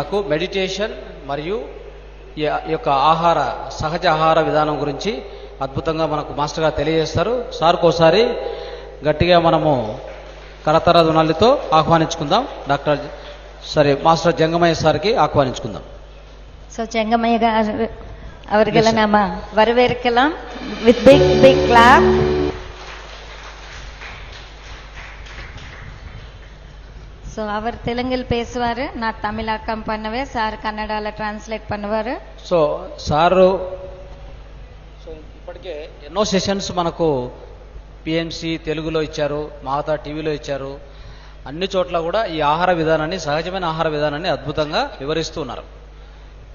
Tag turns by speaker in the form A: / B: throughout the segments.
A: మనకు మెడిటేషన్ మరియు ఈ యొక్క ఆహార సహజ ఆహార విధానం గురించి అద్భుతంగా మనకు మాస్టర్ గారు తెలియజేస్తారు. సార్కి ఒకసారి గట్టిగా మనము కరతర ధ్వనులతో ఆహ్వానించుకుందాం. మాస్టర్ జంగమయ్య సార్కి ఆహ్వానించుకుందాం.
B: సో జంగమయ్య గారు அவர்களை நாம வரவேற்கலாம் with big clap. సో அவர் தெலுங்கில் பேசுவாரு, நான் தமிழாக்கம் பண்ணுவேன், சார் కన్నడలో ట్రాన్స్లేట్ பண்ணுவாరు.
A: సో సారు ఇప్పటికే ఎన్నో సెషన్స్ మనకు పిఎంసి తెలుగులో ఇచ్చారు, మాతా టీవీలో ఇచ్చారు. అన్ని చోట్ల కూడా ఈ ఆహార విధానాన్ని, సహజమైన ఆహార విధానాన్ని అద్భుతంగా వివరిస్తూ ఉన్నారు.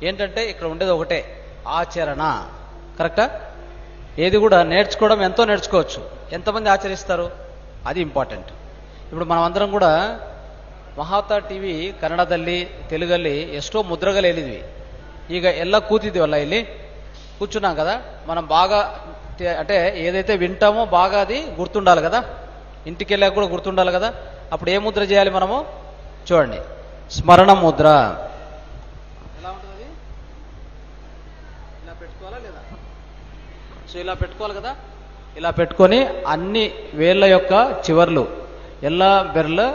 A: ఏంటంటే ఇక్కడ ఉండేది ఒకటే, ఆచరణ. కరెక్టా? ఏది కూడా నేర్చుకోవడం ఎంతో నేర్చుకోవచ్చు, ఎంతమంది ఆచరిస్తారు అది ఇంపార్టెంట్. ఇప్పుడు మనం అందరం కూడా ಮಹಾತಾ ಟಿವಿ ಕನ್ನಡದಲ್ಲಿ తెలుగಲ್ಲಿ ಎಷ್ಟೋ ಮುದ್ರಗಳು ಹೇಳಿದ್ವಿ. ಈಗ ಎಲ್ಲ ಕೂತಿದ್ದೀವಲ್ಲ, ಇಲ್ಲಿ కూర్చున్నాం కదా, మనం బాగా అంటే ఏదైతే వింటామో బాగా అది గుర్తుండాలి కదా, ఇంటికి వెళ్ళాక కూడా గుర్తుండాలి కదా. అప్పుడు ఏ ముద్ర చేయాలి మనము? చూడండి, స్మరణ ముద్ర. ఎలా ఉంటుంది? ఇలా పెట్టుకోవాలా లేదా? సో ఇలా పెట్టుకోవాలి కదా. ఇలా పెట్టుకొని అన్ని వేళ్ళ యొక్క చివర్లు ಎಲ್ಲ ಬೆರಳು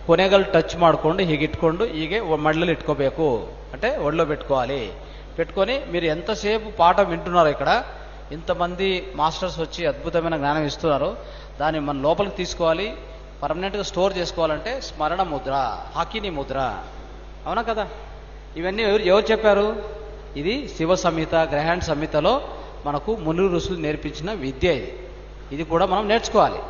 A: ಕೊನೆಗಳು ಟಚ್ ಮಾಡಿಕೊಂಡು ಹೀಗೆ ಇಟ್ಕೊಂಡು ಹೀಗೆ ಮಡ್ಲಲ್ಲಿ ಇಟ್ಕೋಬೇಕು. అంటే ఒళ్ళో పెట్టుకోవాలి. పెట్టుకొని మీరు ఎంతసేపు పాఠం వింటున్నారో, ఇక్కడ ఇంతమంది మాస్టర్స్ వచ్చి అద్భుతమైన జ్ఞానం ఇస్తున్నారు, దాన్ని మన లోపలికి తీసుకోవాలి, పర్మనెంట్గా స్టోర్ చేసుకోవాలంటే స్మరణ ముద్ర, హాకిని ముద్ర. అవునా కదా? ఇవన్నీ ఎవరు చెప్పారు? ఇది శివ సంహిత, గ్రహాండ్ సంహితలో మనకు ముని ఋషులు నేర్పించిన విద్య. ఇది కూడా మనం నేర్చుకోవాలి.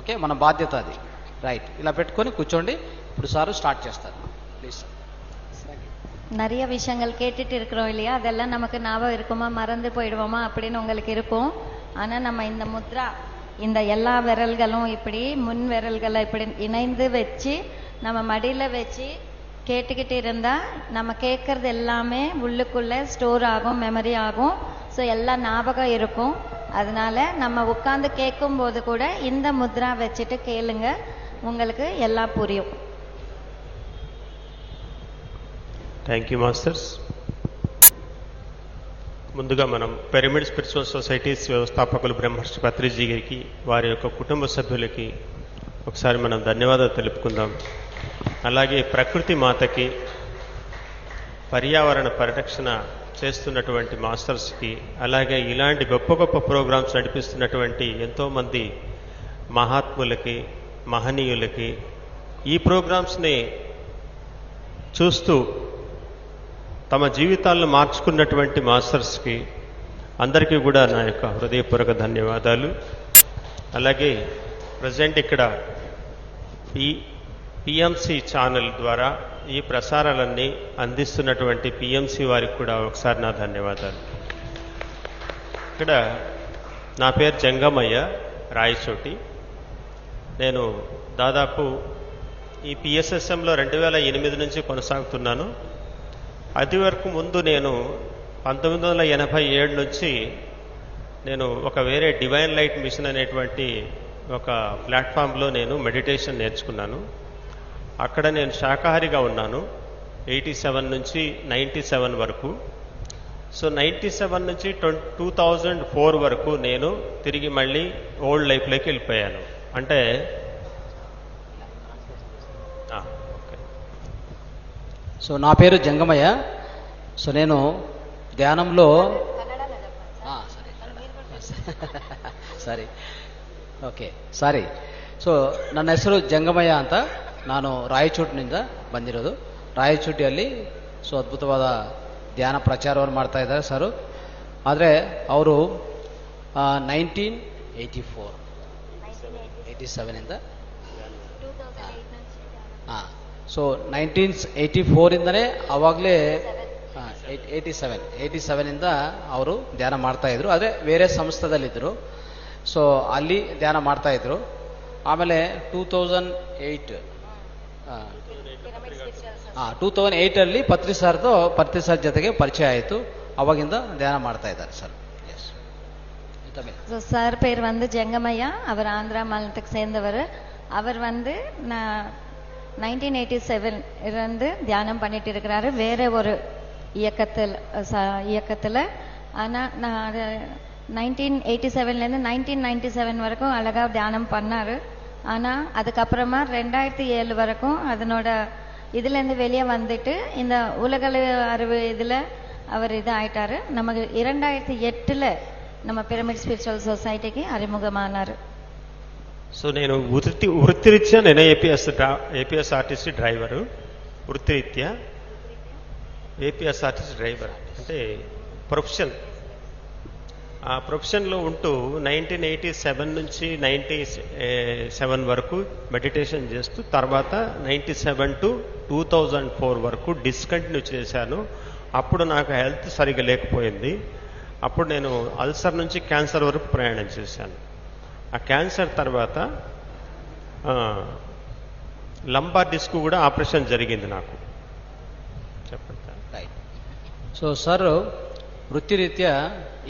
A: ఓకే, మన బాధ్యత అది. రైట్, ఇలా పెట్టుకొని కూర్చోండి. ఇప్పుడు సారు స్టార్ట్ చేస్తారు. ప్లీజ్.
B: நிறைய விஷயங்கள் கேட்டுட்டு இருக்கிறோம் இல்லையா, அதெல்லாம் நமக்கு ஞாபகம் இருக்குமா, மறந்து போயிடுவோமா அப்படின்னு உங்களுக்கு இருக்கும். ஆனால் நம்ம இந்த முத்ரா, இந்த எல்லா விரல்களும் இப்படி முன் விரல்களை இப்படி இணைந்து வச்சு நம்ம மடியில் வச்சு கேட்டுக்கிட்டு இருந்தால் நம்ம கேட்கறது எல்லாமே உள்ளுக்குள்ளே ஸ்டோர் ஆகும், மெமரி ஆகும். ஸோ எல்லாம் ஞாபகம் இருக்கும். அதனால நம்ம உட்காந்து கேட்கும்போது கூட இந்த முத்ரா வச்சுட்டு கேளுங்க, உங்களுக்கு எல்லாம் புரியும்.
C: Thank you masters. ముందుగా మనం పిరమిడ్ స్పిరిచువల్ సొసైటీస్ వ్యవస్థాపకులు బ్రహ్మర్షి పత్రిజీ గారికి, వారి యొక్క కుటుంబ సభ్యులకి ఒకసారి మనం ధన్యవాదాలు తెలుపుకుందాం. అలాగే ప్రకృతి మాతకి, పర్యావరణ పరిరక్షణ చేస్తున్నటువంటి మాస్టర్స్కి, అలాగే ఇలాంటి గొప్ప గొప్ప ప్రోగ్రామ్స్ నడిపిస్తున్నటువంటి ఎంతోమంది మహాత్ములకి, మహనీయులకి, ఈ ప్రోగ్రామ్స్ని చూస్తూ తమ జీవితాలను మార్చుకున్నటువంటి మాస్టర్స్కి అందరికీ కూడా నా యొక్క హృదయపూర్వక ధన్యవాదాలు. అలాగే ప్రజెంట్ ఇక్కడ పిఎంసి ఛానల్ ద్వారా ఈ ప్రసారాలన్నీ అందిస్తున్నటువంటి పిఎంసి వారికి కూడా ఒకసారి నా ధన్యవాదాలు. ఇక్కడ నా పేరు జంగమయ్య రాయచోటి. నేను దాదాపు ఈ పిఎస్ఎస్ఎంలో 2008 నుంచి కొనసాగుతున్నాను. అది వరకు ముందు నేను 1987 నుంచి నేను ఒక వేరే డివైన్ లైట్ మిషన్ అనేటువంటి ఒక ప్లాట్ఫామ్లో నేను మెడిటేషన్ నేర్చుకున్నాను. అక్కడ నేను శాకాహారిగా ఉన్నాను 87 నుంచి 97 వరకు. సో 97 నుంచి 2004 వరకు నేను తిరిగి మళ్ళీ ఓల్డ్ లైఫ్లోకి వెళ్ళిపోయాను. అంటే
A: సో నా పేరు జంగమయ్య. సో నేను ధ్యానంలో ಸಾರಿ ಸೊ ನನ್ನ ಹೆಸರು ಜಂಗಮಯ್ಯ ಅಂತ. ನಾನು ರಾಯಚೂಟಿನಿಂದ ಬಂದಿರೋದು. ರಾಯಚೂಟಿಯಲ್ಲಿ ಸೊ ಅದ್ಭುತವಾದ ಧ್ಯಾನ ಪ್ರಚಾರವನ್ನು ಮಾಡ್ತಾ ಇದ್ದಾರೆ ಸರು. ಆದರೆ ಅವರು 1987ಇಂದ ಸೊ 1984ಇಂದನೇ ಆವಾಗಲೇ 87ಇಂದ ಅವರು ಧ್ಯಾನ ಮಾಡ್ತಾ ಇದ್ರು. ಆದರೆ ಬೇರೆ ಸಂಸ್ಥೆದಲ್ಲಿದ್ದರು. ಸೊ ಅಲ್ಲಿ ಧ್ಯಾನ ಮಾಡ್ತಾ ಇದ್ರು. ಆಮೇಲೆ 2008 ಪತ್ರಿ ಸರ್ ಜೊತೆಗೆ ಪರಿಚಯ ಆಯಿತು. ಅವಾಗಿಂದ ಧ್ಯಾನ ಮಾಡ್ತಾ ಇದ್ದಾರೆ ಸರ್.
B: சார் பேர் வந்து ஜங்கமையா. அவர் ஆந்திரா மாநிலத்துக்கு சேர்ந்தவர். அவர் வந்து 1987 இருந்து தியானம் பண்ணிட்டு இருக்கிறாரு வேற ஒரு இயக்கத்துல. ஆனா நான் 1987லேருந்து 1997 வரைக்கும் அழகா தியானம் பண்ணாரு. ஆனா அதுக்கப்புறமா 2007 வரைக்கும் அதனோட இதுல இருந்து வெளியே வந்துட்டு இந்த உலக அறிவு இதுல அவர் இது ஆயிட்டாரு. நமக்கு 2008ல நம்ம பிரமிட் స్పిరిచువల్ సొసైటీకి அறிமுகமானாரு.
C: సో నేను వృత్తిరీత్యా నేను ఏపీఎస్ఆర్టీసీ డ్రైవరు. వృత్తిరీత్యా ఏపీఎస్ఆర్టీసీ డ్రైవర్ అంటే ప్రొఫెషన్. ఆ ప్రొఫెషన్లో ఉంటూ 1987 నుంచి 97 వరకు మెడిటేషన్ చేస్తూ తర్వాత 97 టు 2004 వరకు డిస్కంటిన్యూ చేశాను. అప్పుడు నాకు హెల్త్ సరిగా లేకపోయింది. అప్పుడు నేను అల్సర్ నుంచి క్యాన్సర్ వరకు ప్రయాణం చేశాను. ఆ క్యాన్సర్ తర్వాత లంబార్ డిస్క్ కూడా ఆపరేషన్ జరిగింది నాకు. చెప్పండి.
A: ಸೊ ಸರ್ ವೃತ್ತಿರೀತ್ಯಾ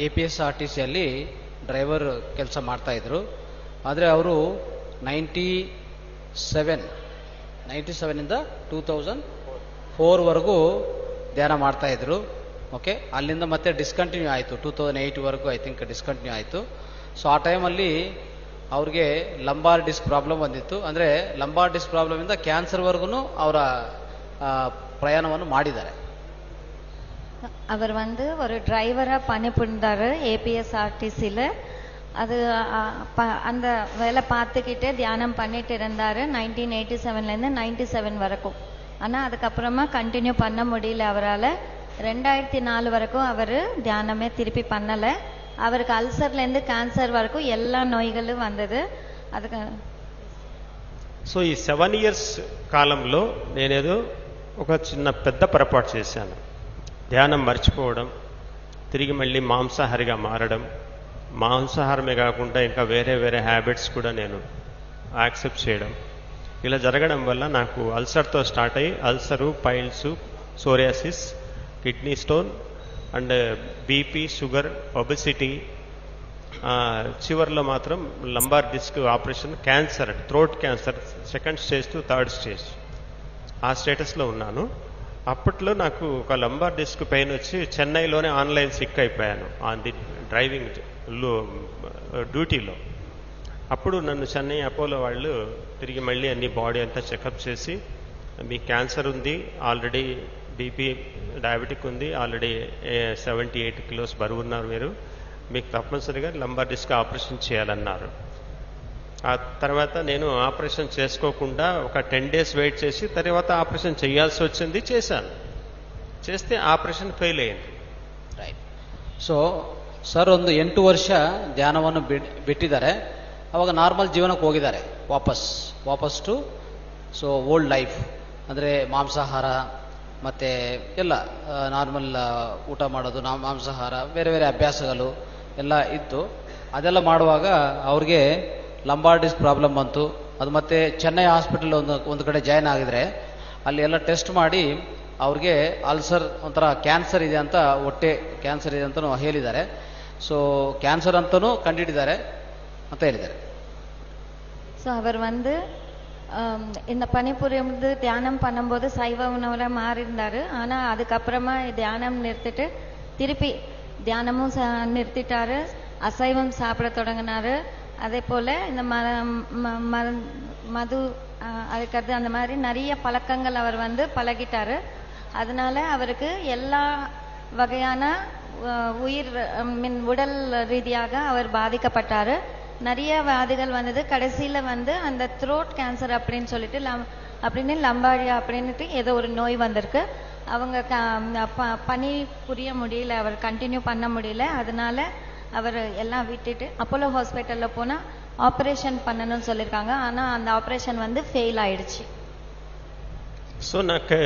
A: APSRTCಯಲ್ಲಿ ಡ್ರೈವರ್ ಕೆಲಸ ಮಾಡ್ತಾ ಇದ್ರು. ಆದರೆ ಅವರು 97ಇಂದ 2004 ವರೆಗೂ ಧ್ಯಾನ ಮಾಡ್ತಾ ಇದ್ರು. ಓಕೆ, ಅಲ್ಲಿಂದ ಮತ್ತೆ ಡಿಸ್ಕಂಟಿನ್ಯೂ ಆಯಿತು. 2008 ವರೆಗೂ ಐ ಥಿಂಕ್ ಡಿಸ್ಕಂಟಿನ್ಯೂ ಆಯಿತು. ಸೊ ಆ ಟೈಮಲ್ಲಿ ಅವ್ರಿಗೆ ಲಂಬಾರ್ ಡಿಸ್ಕ್ ಪ್ರಾಬ್ಲಮ್ ಬಂದಿತ್ತು. ಅಂದರೆ ಲಂಬಾರ್ ಡಿಸ್ಕ್ ಪ್ರಾಬ್ಲಮಿಂದ ಕ್ಯಾನ್ಸರ್ವರೆಗೂ ಅವರ ಪ್ರಯಾಣವನ್ನು ಮಾಡಿದ್ದಾರೆ.
B: அவர் ஒரு டிரைவரா பணிபுரிந்தாரு ஏபிஎஸ்ஆர்டிசியில். அது அந்த வேலை பார்த்துக்கிட்டே தியானம் பண்ணிட்டு இருந்தாரு 1987லேருந்து 97 வரைக்கும். ஆனால் அதுக்கப்புறமா கண்டினியூ பண்ண முடியல அவரால். 2004 வரைக்கும் அவர் தியானமே திருப்பி பண்ணலை. அவருக்கு அல்சர்லேருந்து கேன்சர் வரைக்கும் எல்லா நோய்களும் வந்தது. அதுக்கு
C: సో ఈ 7 years కాలంలో నేనేదో ఒక చిన్న పెద్ద పొరపాటు చేశాను. ధ్యానం మర్చిపోవడం, తిరిగి మళ్ళీ మాంసాహారిగా మారడం, మాంసాహారమే కాకుండా ఇంకా వేరే వేరే హ్యాబిట్స్ కూడా నేను యాక్సెప్ట్ చేయడం, ఇలా జరగడం వల్ల నాకు అల్సర్తో స్టార్ట్ అయ్యి ulcer, piles, psoriasis, kidney stone and BP, sugar, obesity, చివరిలో మాత్రం lumbar disc operation, cancer, throat cancer 2nd stage to 3rd stage ఆ స్టేటస్లో ఉన్నాను. అప్పట్లో నాకు ఒక లంబార్ డిస్క్ పెయిన్ వచ్చి చెన్నైలోనే ఆన్లైన్ సిక్ అయిపోయాను ఆన్ ది డ్రైవింగ్ డ్యూటీలో. అప్పుడు నన్ను చెన్నై అపోలో వాళ్ళు తిరిగి మళ్ళీ అన్ని బాడీ అంతా చెకప్ చేసి, మీకు క్యాన్సర్ ఉంది, ఆల్రెడీ బీపీ, డయాబెటిక్ ఉంది, ఆల్రెడీ 78 kilos బరువు ఉన్నారు మీరు, మీకు తప్పనిసరిగా లంబార్ డిస్క్ ఆపరేషన్ చేయాలన్నారు. ఆ తర్వాత నేను ఆపరేషన్ చేసుకోకుండా ఒక 10 days వెయిట్ చేసి తర్వాత ఆపరేషన్ చేయాల్సి వచ్చింది. చేస్తే ಆಪರೇಷನ್ ಫೇಲ್ ಅಯ್యింది.
A: ರೈಟ್. ಸೊ ಸರ್ ಒಂದು 8 ವರ್ಷ ಧ್ಯಾನವನ್ನು ಬಿಟ್ಟಿದ್ದಾರೆ. ಅವಾಗ ನಾರ್ಮಲ್ ಜೀವನಕ್ಕೆ ಹೋಗಿದ್ದಾರೆ ವಾಪಸ್ ಟು ಓಲ್ಡ್ ಲೈಫ್. ಅಂದರೆ ಮಾಂಸಾಹಾರ ಮತ್ತು ಎಲ್ಲ ನಾರ್ಮಲ್ ಊಟ ಮಾಡೋದು, ಮಾಂಸಾಹಾರ, ಬೇರೆ ಬೇರೆ ಅಭ್ಯಾಸಗಳು ಎಲ್ಲ ಇತ್ತು. ಅದೆಲ್ಲ ಮಾಡುವಾಗ ಅವ್ರಿಗೆ ಲಂಬಾರ್ ಡಿಸ್ಕ್ ಪ್ರಾಬ್ಲಮ್ ಬಂತು. ಅದು ಮತ್ತೆ ಚೆನ್ನೈ ಹಾಸ್ಪಿಟಲ್ ಒಂದು ಕಡೆ ಜಾಯ್ನ್ ಆಗಿದ್ರೆ ಅಲ್ಲಿ ಎಲ್ಲ ಟೆಸ್ಟ್ ಮಾಡಿ ಅವ್ರಿಗೆ ಅಲ್ಸರ್, ಒಂಥರ ಕ್ಯಾನ್ಸರ್ ಇದೆ ಅಂತ, ಹೊಟ್ಟೆ ಕ್ಯಾನ್ಸರ್ ಇದೆ ಅಂತಲೂ ಹೇಳಿದ್ದಾರೆ. ಸೊ ಕ್ಯಾನ್ಸರ್ ಅಂತಲೂ ಕಂಡುಹಿಡಿದ್ದಾರೆ ಅಂತ ಹೇಳಿದ್ದಾರೆ.
B: ஸோ அவர் இந்த பணிபுரிந்து தியானம் பண்ணும்போது சைவ உணவுல மாறியிருந்தாரு. ஆனால் அதுக்கப்புறமா தியானம் நிறுத்திட்டு திருப்பி தியானமும் நிறுத்திட்டாரு. அசைவம் சாப்பிட தொடங்கினாரு. அதே போல் இந்த மது அதுக்கடுத்து அந்த மாதிரி நிறைய பழக்கங்கள் அவர் பழகிட்டாரு. அதனால அவருக்கு எல்லா வகையான உடல் ரீதியாக அவர் பாதிக்கப்பட்டாரு. நிறைய வியாதிகள் வந்தது. கடைசியில் அந்த த்ரோட் கேன்சர் அப்படின்னு சொல்லிட்டு அப்படின்னு லம்பாரியா அப்படின்ட்டு ஏதோ ஒரு நோய் வந்திருக்கு. அவங்க பணி புரிய முடியல, அவர் கண்டினியூ பண்ண முடியல. அதனால அவர் எல்லாம் விட்டுட்டு அப்போலோ ஹாஸ்பிட்டலில் போனால் ஆப்ரேஷன் பண்ணணும்னு சொல்லியிருக்காங்க. ஆனால் அந்த ஆப்ரேஷன் ஃபெயில் ஆயிடுச்சு.
C: సో నాకు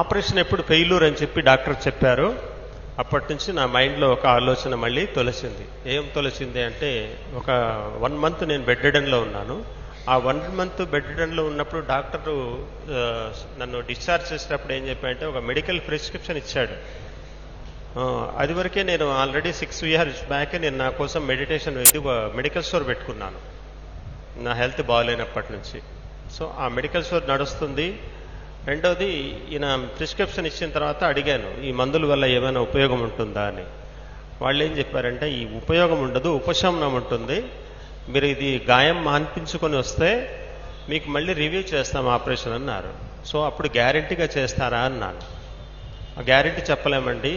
C: ఆపరేషన్ ఎప్పుడు ఫెయిల్యూర్ అని చెప్పి డాక్టర్ చెప్పారు. అప్పటి నుంచి నా మైండ్లో ఒక ఆలోచన మళ్ళీ తొలసింది. ఏం తొలసింది అంటే, ఒక 1 month నేను బెడ్ రిడన్లో ఉన్నాను. ఆ 1 month బెడ్ రిడన్లో ఉన్నప్పుడు డాక్టరు నన్ను డిశ్చార్జ్ చేసేటప్పుడు ఏం చెప్పారంటే, ఒక మెడికల్ ప్రిస్క్రిప్షన్ ఇచ్చాడు. అది వరకే నేను ఆల్రెడీ 6 years బ్యాకే నేను నా కోసం మెడిటేషన్ మెడికల్ స్టోర్ పెట్టుకున్నాను, నా హెల్త్ బాగాలేనప్పటి నుంచి. సో ఆ మెడికల్ స్టోర్ నడుస్తుంది. రెండవది ఈయన ప్రిస్క్రిప్షన్ ఇచ్చిన తర్వాత అడిగాను ఈ మందుల వల్ల ఏమైనా ఉపయోగం ఉంటుందా అని. వాళ్ళు ఏం చెప్పారంటే ఈ ఉపయోగం ఉండదు, ఉపశమనం ఉంటుంది. మీరు ఇది గాయం మాన్పించుకొని వస్తే మీకు మళ్ళీ రివ్యూ చేస్తాం ఆపరేషన్ అన్నారు. సో అప్పుడు గ్యారెంటీగా చేస్తారా అన్నాను. ఆ గ్యారెంటీ చెప్పలేమండి,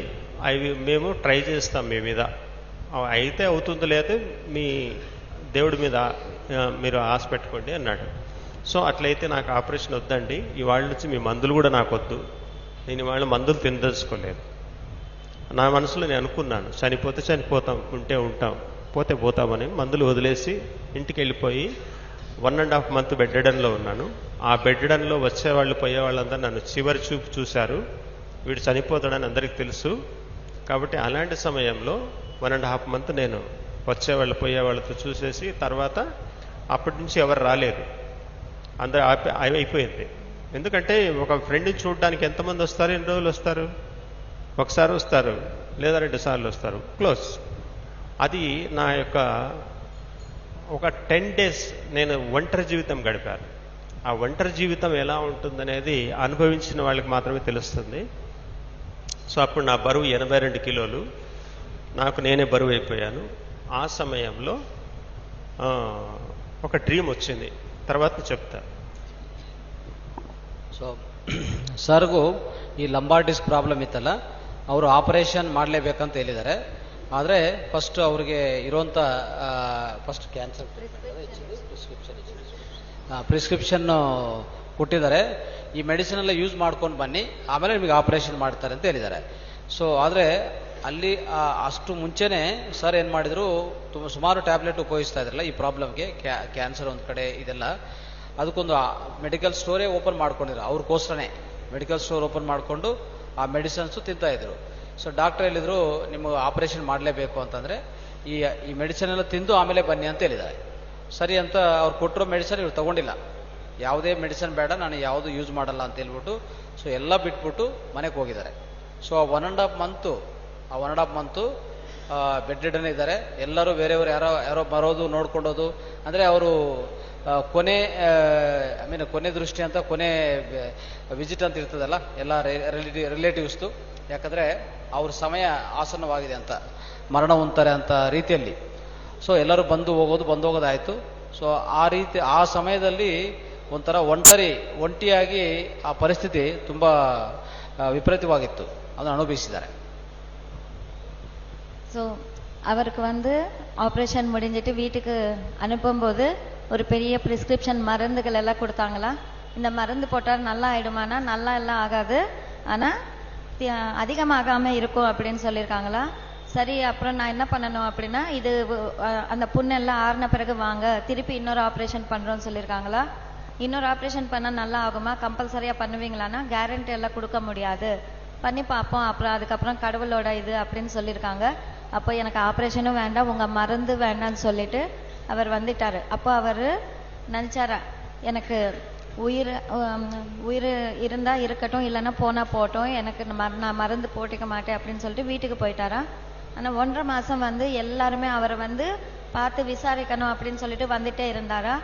C: అవి మేము ట్రై చేస్తాం మీ మీద, అయితే అవుతుంది లేదా మీ దేవుడి మీద మీరు ఆశ పెట్టుకోండి అన్నాడు. సో అట్లయితే నాకు ఆపరేషన్ వద్దండి, ఇవాళ నుంచి మీ మందులు కూడా నాకు వద్దు, నేను ఇవాళ మందులు తినదలుచుకోలేదు. నా మనసులో నేను అనుకున్నాను చనిపోతే చనిపోతాం, ఉంటే ఉంటాం, పోతే పోతామని మందులు వదిలేసి ఇంటికి వెళ్ళిపోయి 1.5 month బెడ్డెడన్లో ఉన్నాను. ఆ బెడ్డెడన్లో వచ్చేవాళ్ళు పోయేవాళ్ళందరూ నన్ను చివరి చూపు చూశారు. వీడు చనిపోతాడని అందరికీ తెలుసు. కాబట్టి అలాంటి సమయంలో 1.5 month నేను వచ్చేవాళ్ళు పోయేవాళ్ళతో చూసేసి తర్వాత అప్పటి నుంచి ఎవరు రాలేదు, అందరూ అయిపోయింది. ఎందుకంటే ఒక ఫ్రెండ్ని చూడడానికి ఎంతమంది వస్తారు, ఎన్ని రోజులు వస్తారు, ఒకసారి వస్తారు లేదా 2 సార్లు వస్తారు, క్లోజ్. అది నా యొక్క ఒక 10 days నేను ఒంటరి జీవితం గడిపాను. ఆ ఒంటరి జీవితం ఎలా ఉంటుందనేది అనుభవించిన వాళ్ళకి మాత్రమే తెలుస్తుంది. సో అప్పుడు నా బరువు 82 కిలోలు, నాకు నేనే బరువు అయిపోయాను. ఆ సమయంలో ఒక డ్రీమ్ వచ్చింది, తర్వాత చెప్తా.
A: ಸೊ ಸರ್ಗೂ ಈ ಲಂಬಾರ್ ಡಿಸ್ಕ್ ಪ್ರಾಬ್ಲಮ್ ಇತ್ತಲ್ಲ, ಅವರು ಆಪರೇಷನ್ ಮಾಡಲೇಬೇಕಂತ ಹೇಳಿದ್ದಾರೆ. ಆದರೆ ಫಸ್ಟ್ ಅವ್ರಿಗೆ ಇರುವಂಥ ಫಸ್ಟ್ ಕ್ಯಾನ್ಸರ್ ಪ್ರಿಸ್ಕ್ರಿಪ್ಷನ್ ಕೊಟ್ಟಿದ್ದಾರೆ. ಈ ಮೆಡಿಸಿನ್ ಎಲ್ಲ ಯೂಸ್ ಮಾಡ್ಕೊಂಡು ಬನ್ನಿ, ಆಮೇಲೆ ನಿಮಗೆ ಆಪರೇಷನ್ ಮಾಡ್ತಾರೆ ಅಂತ ಹೇಳಿದ್ದಾರೆ. ಸೊ ಆದರೆ ಅಲ್ಲಿ ಅಷ್ಟು ಮುಂಚೆನೇ ಸರ್ ಏನು ಮಾಡಿದ್ರು, ಸುಮಾರು ಟ್ಯಾಬ್ಲೆಟ್ ಉಪಯೋಗಿಸ್ತಾ ಇದ್ರಲ್ಲ ಈ ಪ್ರಾಬ್ಲಮ್ಗೆ, ಕ್ಯಾನ್ಸರ್ ಒಂದು ಕಡೆ ಇದೆಲ್ಲ, ಅದಕ್ಕೊಂದು ಮೆಡಿಕಲ್ ಸ್ಟೋರೇ ಓಪನ್ ಮಾಡ್ಕೊಂಡಿದ್ರು. ಅವ್ರಿಗೋಸ್ಕರನೇ ಮೆಡಿಕಲ್ ಸ್ಟೋರ್ ಓಪನ್ ಮಾಡಿಕೊಂಡು ಆ ಮೆಡಿಸಿನ್ಸು ತಿಂತಾಯಿದ್ರು. ಸೊ ಡಾಕ್ಟರ್ ಹೇಳಿದರು ನಿಮಗೆ ಆಪರೇಷನ್ ಮಾಡಲೇಬೇಕು ಅಂತಂದರೆ ಈ ಮೆಡಿಸಿನ್ ಎಲ್ಲ ತಿಂದು ಆಮೇಲೆ ಬನ್ನಿ ಅಂತ ಹೇಳಿದ್ದಾರೆ. ಸರಿ ಅಂತ ಅವ್ರು ಕೊಟ್ಟಿರೋ ಮೆಡಿಸಿನ್ ಇವ್ರು ತೊಗೊಂಡಿಲ್ಲ, ಯಾವುದೇ ಮೆಡಿಸಿನ್ ಬೇಡ, ನಾನು ಯಾವುದು ಯೂಸ್ ಮಾಡಲ್ಲ ಅಂತ ಹೇಳ್ಬಿಟ್ಟು ಸೊ ಎಲ್ಲ ಬಿಟ್ಬಿಟ್ಟು ಮನೆಗೆ ಹೋಗಿದ್ದಾರೆ. ಸೊ ಆ 1.5 ಮಂತು ಬೆಡ್ ರಿಡನ್ ಇದ್ದಾರೆ. ಎಲ್ಲರೂ ಬೇರೆಯವರು ಯಾರೋ ಬರೋದು ನೋಡ್ಕೊಂಡೋದು, ಅಂದರೆ ಅವರು ಕೊನೆ ದೃಷ್ಟಿ ಅಂತ ಕೊನೆ ವಿಸಿಟ್ ಅಂತ ಇರ್ತದಲ್ಲ ಎಲ್ಲ ರಿಲೇಟಿವ್ಸ್ದು, ಯಾಕಂದರೆ ಅವ್ರ ಸಮಯ ಆಸನ್ನವಾಗಿದೆ ಅಂತ, ಮರಣ ಹೊಂತಾರೆ ಅಂತ ರೀತಿಯಲ್ಲಿ. ಸೊ ಎಲ್ಲರೂ ಬಂದು ಹೋಗೋದಾಯಿತು. ಸೊ ಆ ರೀತಿ ಆ ಸಮಯದಲ್ಲಿ ಒಂಥರ ಒಂಟಿಯಾಗಿ ಆ ಪರಿಸ್ಥಿತಿ ತುಂಬ ವಿಪರೀತವಾಗಿತ್ತು, ಅದನ್ನು ಅನುಭವಿಸಿದ್ದಾರೆ.
B: ஸோ அவருக்கு ஆப்ரேஷன் முடிஞ்சிட்டு வீட்டுக்கு அனுப்பும்போது ஒரு பெரிய ப்ரிஸ்கிரிப்ஷன் மருந்துகள் எல்லாம் கொடுத்தாங்களா. இந்த மருந்து போட்டால் நல்லா ஆயிடுமானா, நல்லா எல்லாம் ஆகாது, ஆனால் அதிகமாகாமல் இருக்கும் அப்படின்னு சொல்லியிருக்காங்களா. சரி, அப்புறம் நான் என்ன பண்ணணும் அப்படின்னா, இது அந்த புண்ணெல்லாம் ஆறின பிறகு வாங்க, திருப்பி இன்னொரு ஆப்ரேஷன் பண்ணுறோன்னு சொல்லியிருக்காங்களா. இன்னொரு ஆப்ரேஷன் பண்ணால் நல்லா ஆகுமா, கம்பல்சரியாக பண்ணுவீங்களான்னா கேரண்டி எல்லாம் கொடுக்க முடியாது, பண்ணி பார்ப்போம், அப்புறம் அதுக்கப்புறம் கடவுளோட இது அப்படின்னு சொல்லியிருக்காங்க. அப்போ எனக்கு ஆப்ரேஷனும் வேண்டாம், உங்கள் மருந்து வேண்டான்னு சொல்லிட்டு அவர் வந்துட்டார். அப்போ அவர் நினச்சாரா, எனக்கு உயிர் இருந்தால் இருக்கட்டும், இல்லைன்னா போனால் போட்டோம், எனக்கு நான் மருந்து போட்டிக்க மாட்டேன் அப்படின்னு சொல்லிட்டு வீட்டுக்கு போயிட்டாரா. ஆனால் 1.5 மாதம் எல்லாருமே அவரை பார்த்து விசாரிக்கணும் அப்படின்னு சொல்லிட்டு வந்துட்டே இருந்தாரா.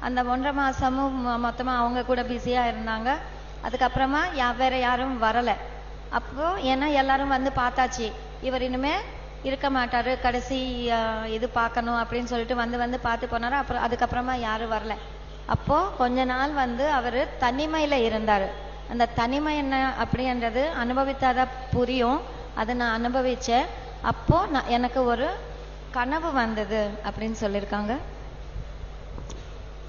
B: அந்த 1.5 மாதமும் மொத்தமாக அவங்க கூட பிஸியாக இருந்தாங்க. அதுக்கப்புறமா வேற யாரும் வரலை. அப்போ ஏன்னா எல்லாரும் பார்த்தாச்சு, இவர் இனிமே இருக்க மாட்டாரு, கடைசி இது பார்க்கணும் அப்படின்னு சொல்லிட்டு வந்து பார்த்து போனாரு. அப்புறம் அதுக்கப்புறமா யாரும் வரல. அப்போ கொஞ்ச நாள் அவர் தனிமையில இருந்தாரு. அந்த தனிமை என்ன அப்படின்றது அனுபவித்தாதான் புரியும். அதை நான் அனுபவிச்சேன். அப்போ எனக்கு ஒரு కనవు వందదు அப்படின்னு சொல்லியிருக்காங்க.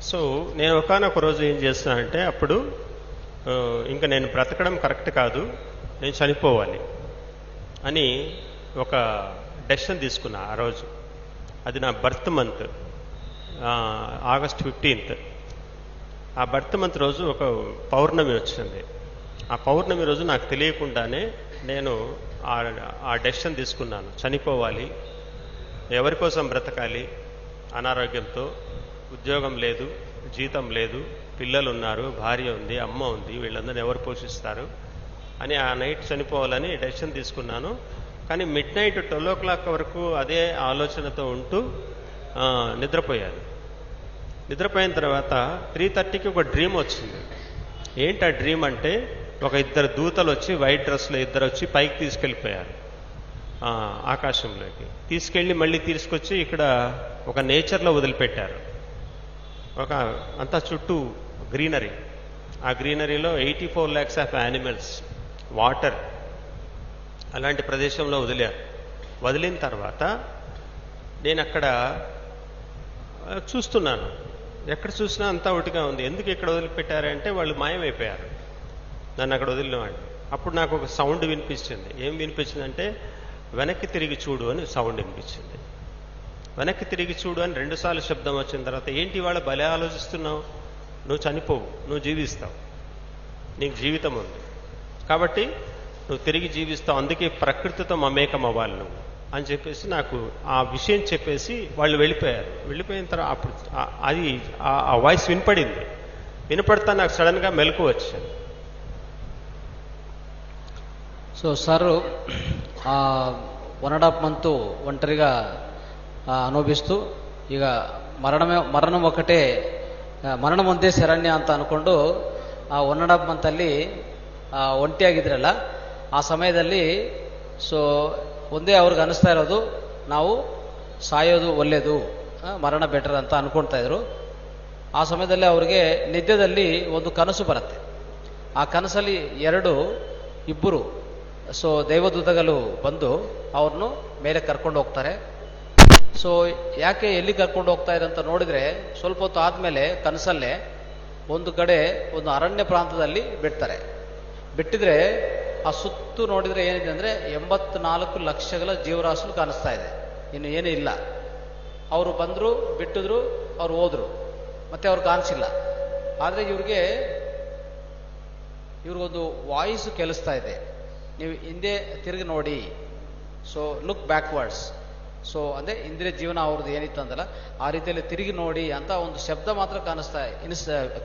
C: సో నేను ఒకానొక రోజు ఏం చేస్తానంటే, అప్పుడు ఇంకా నేను బ్రతకడం కరెక్ట్ కాదు, నేను చనిపోవాలి అని ఒక డెసిషన్ తీసుకున్నా ఆ రోజు. అది నా బర్త్ మంత్, August 15th. ఆ బర్త్ మంత్ రోజు ఒక పౌర్ణమి వచ్చింది. ఆ పౌర్ణమి రోజు నాకు తెలియకుండానే నేను ఆ డెసిషన్ తీసుకున్నాను, చనిపోవాలి, ఎవరి కోసం బ్రతకాలి, అనారోగ్యంతో, ఉద్యోగం లేదు, జీతం లేదు, పిల్లలు ఉన్నారు, భార్య ఉంది, అమ్మ ఉంది, వీళ్ళందరినీ ఎవరు పోషిస్తారు అని ఆ నైట్ చనిపోవాలని డెసిషన్ తీసుకున్నాను. కానీ మిడ్ నైట్ 12 o'clock వరకు అదే ఆలోచనతో ఉంటూ నిద్రపోయాను. నిద్రపోయిన తర్వాత 3:30కి ఒక డ్రీమ్ వచ్చింది. ఏంటి ఆ డ్రీమ్ అంటే, ఒక ఇద్దరు దూతలు వచ్చి వైట్ డ్రెస్లో ఇద్దరు వచ్చి పైకి తీసుకెళ్ళిపోయారు ఆకాశంలోకి. తీసుకెళ్ళి మళ్ళీ తీసుకొచ్చి ఇక్కడ ఒక నేచర్లో వదిలిపెట్టారు. ఒక అంతా చుట్టూ గ్రీనరీ, ఆ గ్రీనరీలో 84 lakhs ఆఫ్ యానిమల్స్, వాటర్, అలాంటి ప్రదేశంలో వదిలారు. వదిలిన తర్వాత నేను అక్కడ చూస్తున్నాను. ఎక్కడ చూసినా అంతా ఒకటిగా ఉంది. ఎందుకు ఇక్కడ వదిలిపెట్టారంటే వాళ్ళు మాయమైపోయారు, నన్ను అక్కడ వదిలినవాడిని. అప్పుడు నాకు ఒక సౌండ్ వినిపించింది. ఏం వినిపించిందంటే, వెనక్కి తిరిగి చూడు అని సౌండ్ వినిపించింది. వెనక్కి తిరిగి చూడు అని 2 సార్లు శబ్దం వచ్చిన తర్వాత, ఏంటి ఇవాళ భలే ఆలోచిస్తున్నావు, నువ్వు చనిపోవు, నువ్వు జీవిస్తావు, నీకు జీవితం ఉంది కాబట్టి నువ్వు తిరిగి జీవిస్తావు, అందుకే ప్రకృతితో మమేకం అవ్వాలి నువ్వు అని చెప్పేసి నాకు ఆ విషయం చెప్పేసి వాళ్ళు వెళ్ళిపోయారు. వెళ్ళిపోయిన తర్వాత అప్పుడు అది ఆ వాయిస్ వినపడింది. వినపడతా నాకు సడన్గా మెలకు వచ్చింది.
A: సో సార్ 1.5 month ఒంటరిగా అనుభవిస్తూ, ಈಗ ಮರಣಂ ಒಕ್ಕಟೇ ಮರಣ ಒಂದೇ ಶರಣ್ಯ ಅಂತ ಅಂದ್ಕೊಂಡು ಆ 1.5 month ಅಲ್ಲಿ ಒಂಟಿಯಾಗಿದ್ರಲ್ಲ, ಆ ಸಮಯದಲ್ಲಿ ಸೊ ಒಂದೇ ಅವ್ರಿಗೆ ಅನಿಸ್ತಾ ಇರೋದು, ನಾವು ಸಾಯೋದು ಒಳ್ಳೆಯದು, ಮರಣ ಬೆಟರ್ ಅಂತ ಅನ್ಕೊಳ್ತಾ ಇದ್ರು. ಆ ಸಮಯದಲ್ಲಿ ಅವ್ರಿಗೆ ನಿದ್ಯದಲ್ಲಿ ಒಂದು ಕನಸು ಬರುತ್ತೆ. ಆ ಕನಸಲ್ಲಿ ಇಬ್ಬರು ಸೊ ದೈವದೂತಗಳು ಬಂದು ಅವ್ರನ್ನು ಮೇಲೆ ಕರ್ಕೊಂಡು ಹೋಗ್ತಾರೆ. ಸೊ ಯಾಕೆ ಎಲ್ಲಿ ಕರ್ಕೊಂಡು ಹೋಗ್ತಾ ಇದ್ದಾರೆ ಅಂತ ನೋಡಿದ್ರೆ, ಸ್ವಲ್ಪ ಹೊತ್ತು ಆದಮೇಲೆ ಕನಸಲ್ಲೇ ಒಂದು ಕಡೆ ಒಂದು ಅರಣ್ಯ ಪ್ರಾಂತದಲ್ಲಿ ಬಿಡ್ತಾರೆ. ಬಿಟ್ಟಿದ್ರೆ ಆ ಸುತ್ತು ನೋಡಿದ್ರೆ ಏನಿದೆ ಅಂದರೆ 84 ಲಕ್ಷಗಳ ಜೀವರಾಶಿಗಳು ಕಾಣಿಸ್ತಾ ಇದೆ, ಇನ್ನು ಏನೂ ಇಲ್ಲ. ಅವರು ಬಂದರು, ಬಿಟ್ಟಿದ್ರು, ಅವ್ರು ಹೋದ್ರು, ಮತ್ತೆ ಅವ್ರು ಕಾಣಿಸಿಲ್ಲ. ಆದರೆ ಇವ್ರಿಗೊಂದು ವಾಯ್ಸ್ ಕೇಳಿಸ್ತಾ ಇದೆ, ನೀವು ಹಿಂದೆ ತಿರುಗಿ ನೋಡಿ, ಸೊ ಲುಕ್ ಬ್ಯಾಕ್ವರ್ಡ್ಸ್. ಸೊ ಅಂದರೆ ಇಂದ್ರಿಯ ಜೀವನ ಅವ್ರದ್ದು ಏನಿತ್ತು ಅಂತಲ್ಲ, ಆ ರೀತಿಯಲ್ಲಿ ತಿರುಗಿ ನೋಡಿ ಅಂತ ಒಂದು ಶಬ್ದ ಮಾತ್ರ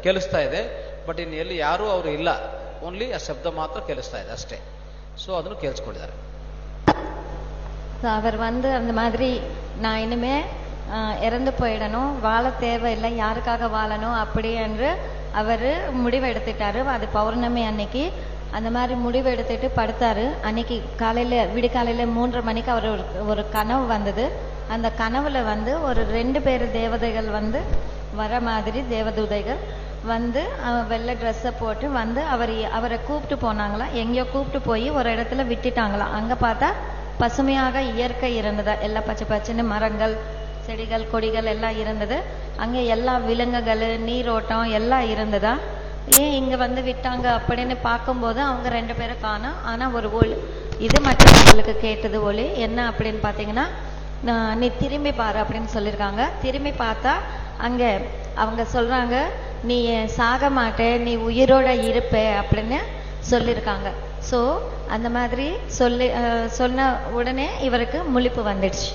A: ಕೇಳಿಸ್ತಾ ಇದೆ. ಬಟ್ ಇನ್ನು ಎಲ್ಲಿ ಯಾರೂ ಅವರು ಇಲ್ಲ, ಓನ್ಲಿ ಆ ಶಬ್ದ ಮಾತ್ರ ಕೇಳಿಸ್ತಾ ಇದೆ ಅಷ್ಟೇ. ಸೊ ಅದನ್ನು ಕೇಳಿಸ್ಕೊಂಡಿದ್ದಾರೆ.
B: அவர் அந்த மாதிரி நான் இனிமே இறந்து போயிடணும், வாழ தேவையில்லை, யாருக்காக வாழணும் அப்படி என்று அவர் முடிவு எடுத்துட்டாரு. அது பௌர்ணமி அன்னைக்கு அந்த மாதிரி முடிவு எடுத்துட்டு படுத்தாரு. அன்னைக்கு விடிகாலையில 3:30 மணிக்கு அவர் ஒரு கனவு வந்தது. அந்த கனவுல ஒரு 2 பேர் தேவதைகள் வர மாதிரி, தேவதூதைகள் வெள்ளை ட்ரெஸ்ஸை போட்டு அவரை கூப்பிட்டு போனாங்களா, எங்கேயோ கூப்பிட்டு போய் ஒரு இடத்துல விட்டுட்டாங்களாம். அங்க பார்த்தா பசுமையாக இயற்கை இருந்ததா, எல்லா பச்சை பச்சைன்னு மரங்கள், செடிகள், கொடிகள் எல்லாம் இருந்தது. அங்கே எல்லா விலங்குகள், நீரோட்டம் எல்லாம் இருந்ததா. ஏன் இங்க விட்டாங்க அப்படின்னு பார்க்கும்போது அவங்க 2 பேரை காணோம். ஆனா ஒரு ஒளி இது மட்டும் அவங்களுக்கு கேட்டது, ஒளி என்ன அப்படின்னு பார்த்தீங்கன்னா, நீ திரும்பி பாரு அப்படின்னு சொல்லியிருக்காங்க. திரும்பி பார்த்தா அங்க அவங்க சொல்றாங்க, நீ சாக மாட்டே, நீ உயிரோட இருப்ப அப்படின்னு சொல்லியிருக்காங்க. ஸோ அந்த மாதிரி சொன்ன உடனே இவருக்கு முழிப்பு வந்துடுச்சு.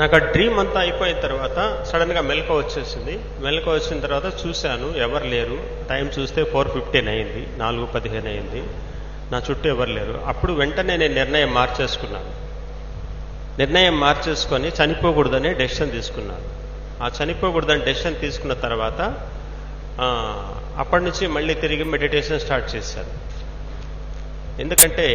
C: నాకు ఆ డ్రీమ్ అంతా అయిపోయిన తర్వాత సడన్గా మెలక వచ్చేసింది. మెలక వచ్చిన తర్వాత చూశాను, ఎవరు లేరు. టైం చూస్తే 4:15 అయింది, 4:15 అయింది. నా చుట్టూ ఎవరు లేరు. అప్పుడు వెంటనే నేను నిర్ణయం మార్చేసుకొని చనిపోకూడదనే డెసిషన్ తీసుకున్నాను. ఆ చనిపోకూడదని డెసిషన్ తీసుకున్న తర్వాత అప్పటి నుంచి మళ్ళీ తిరిగి మెడిటేషన్ స్టార్ట్ చేశాను. ఎందుకంటే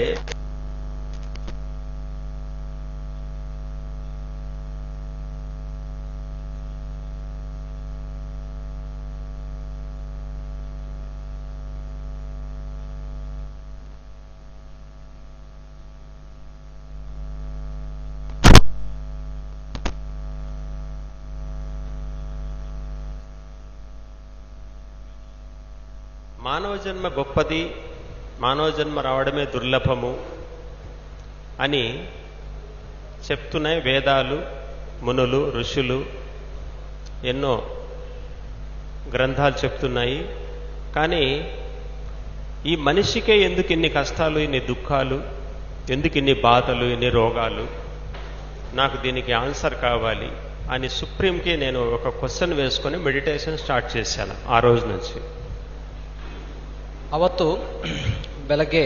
C: మానవ జన్మ గొప్పది, మానవ జన్మ రావడమే దుర్లభము అని చెప్తున్నాయి వేదాలు, మునులు, ఋషులు, ఎన్నో గ్రంథాలు చెప్తున్నాయి. కానీ ఈ మనిషికే ఎందుకు ఇన్ని కష్టాలు, ఇన్ని దుఃఖాలు, ఎందుకు ఇన్ని బాధలు, ఇన్ని రోగాలు, నాకు దీనికి ఆన్సర్ కావాలి అని సుప్రీంకి నేను ఒక క్వశ్చన్ వేసుకొని మెడిటేషన్ స్టార్ట్ చేశాను. ఆ రోజు నుంచి
A: ಅವತ್ತು ಬೆಳಗ್ಗೆ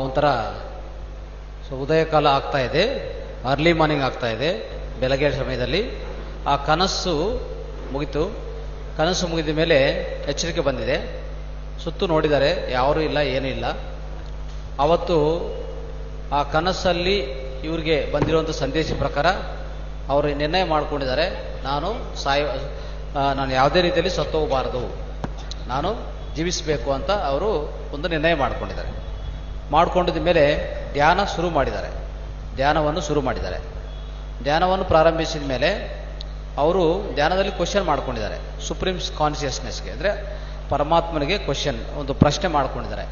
A: ಒಂಥರ ಉದಯ ಕಾಲ ಆಗ್ತಾ ಇದೆ, ಅರ್ಲಿ ಮಾರ್ನಿಂಗ್ ಆಗ್ತಾ ಇದೆ ಬೆಳಗ್ಗೆ ಸಮಯದಲ್ಲಿ. ಆ ಕನಸು ಮುಗಿತು. ಕನಸು ಮುಗಿದ ಮೇಲೆ ಎಚ್ಚರಿಕೆ ಬಂದಿದೆ. ಸುತ್ತು ನೋಡಿದ್ದಾರೆ, ಯಾರೂ ಇಲ್ಲ, ಏನೂ ಇಲ್ಲ. ಅವತ್ತು ಆ ಕನಸಲ್ಲಿ ಇವ್ರಿಗೆ ಬಂದಿರುವಂಥ ಸಂದೇಶ ಪ್ರಕಾರ ಅವರು ನಿರ್ಣಯ ಮಾಡ್ಕೊಂಡಿದ್ದಾರೆ, ನಾನು ಯಾವುದೇ ರೀತಿಯಲ್ಲಿ ಸತ್ತೋಗಬಾರದು, ನಾನು ಜೀವಿಸಬೇಕು ಅಂತ ಅವರು ಒಂದು ನಿರ್ಣಯ ಮಾಡ್ಕೊಂಡಿದ್ದಾರೆ. ಮಾಡ್ಕೊಂಡಿದ ಮೇಲೆ ಧ್ಯಾನವನ್ನು ಶುರು ಮಾಡಿದ್ದಾರೆ. ಧ್ಯಾನವನ್ನು ಪ್ರಾರಂಭಿಸಿದ ಮೇಲೆ ಅವರು ಧ್ಯಾನದಲ್ಲಿ ಕ್ವಶನ್ ಮಾಡ್ಕೊಂಡಿದ್ದಾರೆ. ಸುಪ್ರೀಂ ಕಾನ್ಷಿಯಸ್ನೆಸ್ಗೆ ಅಂದರೆ ಪರಮಾತ್ಮನಿಗೆ ಒಂದು ಪ್ರಶ್ನೆ ಮಾಡ್ಕೊಂಡಿದ್ದಾರೆ.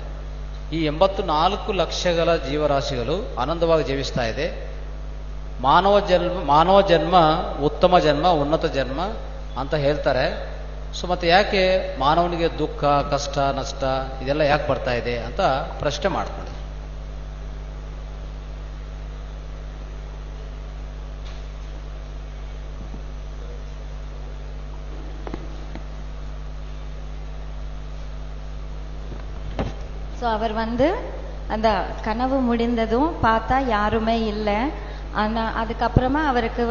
A: ಈ 84 ಲಕ್ಷಗಳ ಜೀವರಾಶಿಗಳು ಆನಂದವಾಗಿ ಜೀವಿಸ್ತಾ ಇದೆ. ಮಾನವ ಜನ್ಮ ಉತ್ತಮ ಜನ್ಮ, ಉನ್ನತ ಜನ್ಮ ಅಂತ ಹೇಳ್ತಾರೆ. ಸೊ ಮತ್ತೆ ಯಾಕೆ ಮಾನವನಿಗೆ ದುಃಖ, ಕಷ್ಟ, ನಷ್ಟ ಇದೆಲ್ಲ ಯಾಕೆ ಬರ್ತಾ ಇದೆ ಅಂತ ಪ್ರಶ್ನೆ ಮಾಡ್ಕೊಂಡಿದ್ದಾರೆ.
B: ஸோ அவர் அந்த கனவு முடிந்ததும் பார்த்தா யாருமே இல்லை. ஆனால் அதுக்கப்புறமா அவருக்கு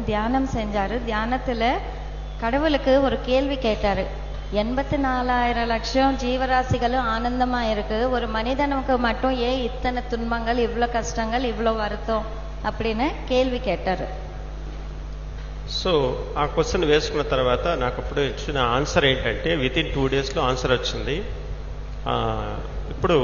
B: தியானம் செஞ்சாரு. தியானத்துல கடவுளுக்கு ஒரு கேள்வி கேட்டாரு. 84,000 லட்சம் ஜீவராசிகளும் ஆனந்தமா இருக்கு, ஒரு மனிதனுக்கு மட்டும் ஏன் இத்தனை துன்பங்கள், இவ்வளோ கஷ்டங்கள், இவ்வளோ வருத்தம் அப்படின்னு கேள்வி கேட்டாரு.
C: సో ఆ క్వశ్చన్ వేసుకున్న తర్వాత నాకు అప్పుడు ఇచ్చిన ఆన్సర్ ఏంటంటే వితిన్ 2 డేస్లో ఆన్సర్ వచ్చింది. ఇప్పుడు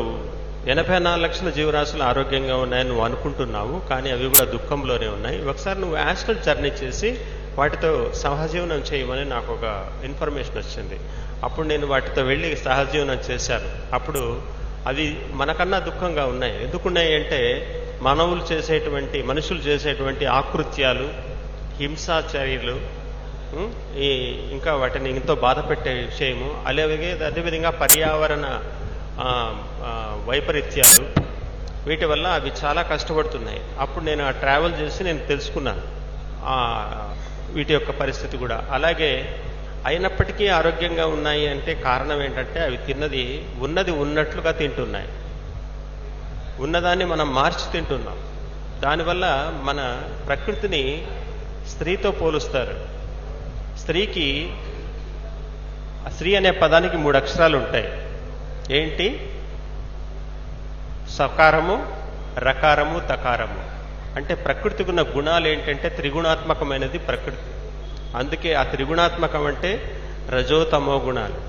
C: 84 లక్షల జీవరాశులు ఆరోగ్యంగా ఉన్నాయని నువ్వు అనుకుంటున్నావు, కానీ అవి కూడా దుఃఖంలోనే ఉన్నాయి. ఒకసారి నువ్వు యాస్ట్రల్ జర్నీ చేసి వాటితో సహజీవనం చేయమని నాకు ఒక ఇన్ఫర్మేషన్ వచ్చింది. అప్పుడు నేను వాటితో వెళ్ళి సహజీవనం చేశాను. అప్పుడు అవి మనకన్నా దుఃఖంగా ఉన్నాయి. ఎందుకున్నాయి అంటే మనుషులు చేసేటువంటి ఆకృత్యాలు, హింసాచర్యలు, ఇంకా వాటిని ఎంతో బాధ పెట్టే విషయము, అదేవిధంగా పర్యావరణ వైపరీత్యాలు, వీటి వల్ల అవి చాలా కష్టపడుతున్నాయి. అప్పుడు నేను ఆ ట్రావెల్ చేసి నేను తెలుసుకున్నాను వీటి యొక్క పరిస్థితి కూడా. అలాగే అయినప్పటికీ ఆరోగ్యంగా ఉన్నాయి అంటే కారణం ఏంటంటే అవి తిన్నది ఉన్నది ఉన్నట్లుగా తింటున్నాయి. ఉన్నదాన్ని మనం మార్చి తింటున్నాం. దానివల్ల మన ప్రకృతిని స్త్రీతో పోలుస్తారు. స్త్రీ అనే పదానికి 3 అక్షరాలు ఉంటాయి. ఏంటి? సకారము, రకారము, తకారము. అంటే ప్రకృతికి ఉన్న గుణాలు ఏంటంటే త్రిగుణాత్మకమైనది ప్రకృతి. అందుకే ఆ త్రిగుణాత్మకం అంటే రజోతమో గుణాలు,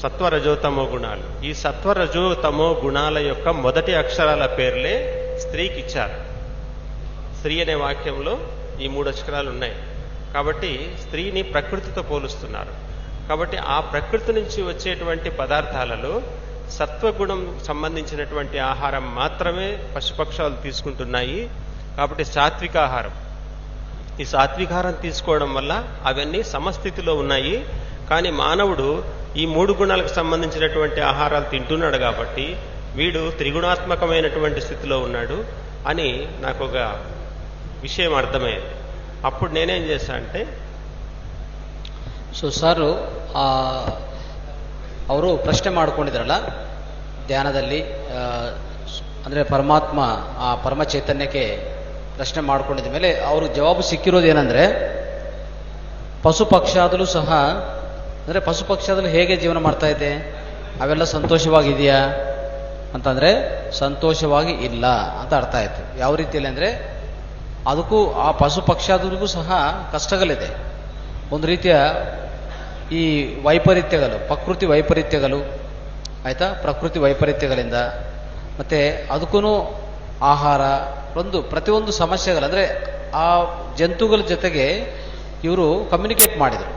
C: సత్వ రజోతమో గుణాలు. ఈ సత్వ రజోతమో గుణాల యొక్క మొదటి అక్షరాల పేర్లే స్త్రీకి ఇచ్చారు. స్త్రీ అనే వాక్యంలో ఈ 3 అక్షరాలు ఉన్నాయి. కాబట్టి స్త్రీని ప్రకృతితో పోలుస్తున్నారు. కాబట్టి ఆ ప్రకృతి నుంచి వచ్చేటువంటి పదార్థాలలో సత్వగుణం సంబంధించినటువంటి ఆహారం మాత్రమే పశుపక్షాలు తీసుకుంటున్నాయి. కాబట్టి సాత్విక ఆహారం, ఈ సాత్వికాహారం తీసుకోవడం వల్ల అవన్నీ సమస్థితిలో ఉన్నాయి. కానీ మానవుడు ఈ 3 గుణాలకు సంబంధించినటువంటి ఆహారాలు తింటున్నాడు కాబట్టి వీడు త్రిగుణాత్మకమైనటువంటి స్థితిలో ఉన్నాడు అని నాకు ఒక విషయం అర్థమైంది. అప్పుడు నేనేం చేశా అంటే,
A: ಸೊ ಸಾರು ಅವರು ಪ್ರಶ್ನೆ ಮಾಡ್ಕೊಂಡಿದ್ರಲ್ಲ ಧ್ಯಾನದಲ್ಲಿ, ಅಂದರೆ ಪರಮಾತ್ಮ ಆ ಪರಮ ಚೈತನ್ಯಕ್ಕೆ ಪ್ರಶ್ನೆ ಮಾಡ್ಕೊಂಡಿದ ಮೇಲೆ ಅವರು ಜವಾಬು ಸಿಕ್ಕಿರೋದು ಏನಂದ್ರೆ, ಪಶು ಪಕ್ಷಾದಲ್ಲೂ ಸಹ, ಅಂದರೆ ಪಶು ಪಕ್ಷಾದಲ್ಲೂ ಹೇಗೆ ಜೀವನ ಮಾಡ್ತಾ ಇದೆ, ಅವೆಲ್ಲ ಸಂತೋಷವಾಗಿದೆಯಾ ಅಂತಂದ್ರೆ ಸಂತೋಷವಾಗಿ ಇಲ್ಲ ಅಂತ ಅರ್ಥ ಆಯ್ತು. ಯಾವ ರೀತಿಯಲ್ಲಿ ಅಂದ್ರೆ ಅದಕ್ಕೂ ಆ ಪಶು ಪಕ್ಷಾದರಿಗೂ ಸಹ ಕಷ್ಟಗಳಿದೆ. ಒಂದು ರೀತಿಯ ಈ ವೈಪರೀತ್ಯಗಳು, ಪ್ರಕೃತಿ ವೈಪರೀತ್ಯಗಳು, ಆಯ್ತಾ, ಪ್ರಕೃತಿ ವೈಪರೀತ್ಯಗಳಿಂದ ಮತ್ತೆ ಅದಕ್ಕೂ ಆಹಾರ ಪ್ರತಿಯೊಂದು ಸಮಸ್ಯೆಗಳು, ಅಂದರೆ ಆ ಜಂತುಗಳ ಜೊತೆಗೆ ಇವರು ಕಮ್ಯುನಿಕೇಟ್ ಮಾಡಿದರು.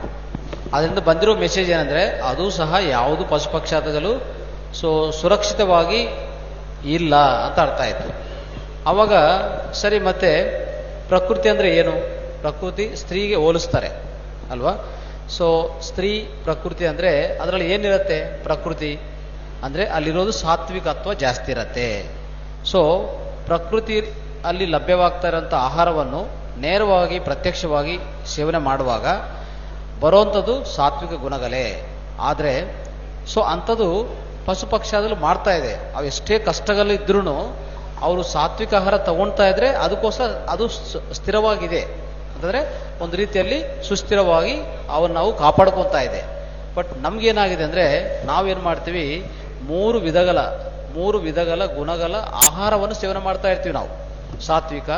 A: ಅದರಿಂದ ಬಂದಿರೋ ಮೆಸೇಜ್ ಏನಂದ್ರೆ ಅದು ಸಹ ಯಾವುದು ಪಶು ಪಕ್ಷಾದಿಗಳು ಸುರಕ್ಷಿತವಾಗಿ ಇಲ್ಲ ಅಂತ ಅರ್ಥ ಆಯ್ತು. ಅವಾಗ ಸರಿ, ಮತ್ತೆ ಪ್ರಕೃತಿ ಅಂದ್ರೆ ಏನು? ಪ್ರಕೃತಿ ಸ್ತ್ರೀಗೆ ಹೋಲಿಸ್ತಾರೆ ಅಲ್ವಾ? ಸೊ ಸ್ತ್ರೀ ಪ್ರಕೃತಿ ಅಂದ್ರೆ ಅದರಲ್ಲಿ ಏನಿರುತ್ತೆ? ಪ್ರಕೃತಿ ಅಂದ್ರೆ ಅಲ್ಲಿರೋದು ಸಾತ್ವಿಕತ್ವ ಜಾಸ್ತಿ ಇರತ್ತೆ. ಸೊ ಪ್ರಕೃತಿ ಅಲ್ಲಿ ಲಭ್ಯವಾಗ್ತಾ ಇರೋಂಥ ಆಹಾರವನ್ನು ನೇರವಾಗಿ ಪ್ರತ್ಯಕ್ಷವಾಗಿ ಸೇವನೆ ಮಾಡುವಾಗ ಬರುವಂಥದ್ದು ಸಾತ್ವಿಕ ಗುಣಗಳೇ. ಆದರೆ ಸೊ ಅಂಥದ್ದು ಪಶು ಪಕ್ಷಾದಲ್ಲಿ ಮಾಡ್ತಾ ಇದೆ. ಅವು ಎಷ್ಟೇ ಕಷ್ಟಗಳಿದ್ರೂ ಅವರು ಸಾತ್ವಿಕ ಆಹಾರ ತಗೊಳ್ತಾ ಇದ್ರೆ ಅದಕ್ಕೋಸ್ಕರ ಅದು ಸ್ಥಿರವಾಗಿದೆ ಅಂತ ಅಂತಂದರೆ ಒಂದು ರೀತಿಯಲ್ಲಿ ಸುಸ್ಥಿರವಾಗಿ ಅವನ್ನ ನಾವು ಕಾಪಾಡ್ಕೊತಾ ಇದೆ. ಬಟ್ ನಮ್ಗೇನಾಗಿದೆ ಅಂದರೆ ನಾವೇನು ಮಾಡ್ತೀವಿ, ಮೂರು ವಿಧಗಳ ಗುಣಗಳ ಆಹಾರವನ್ನು ಸೇವನೆ ಮಾಡ್ತಾ ಇರ್ತೀವಿ ನಾವು. ಸಾತ್ವಿಕ,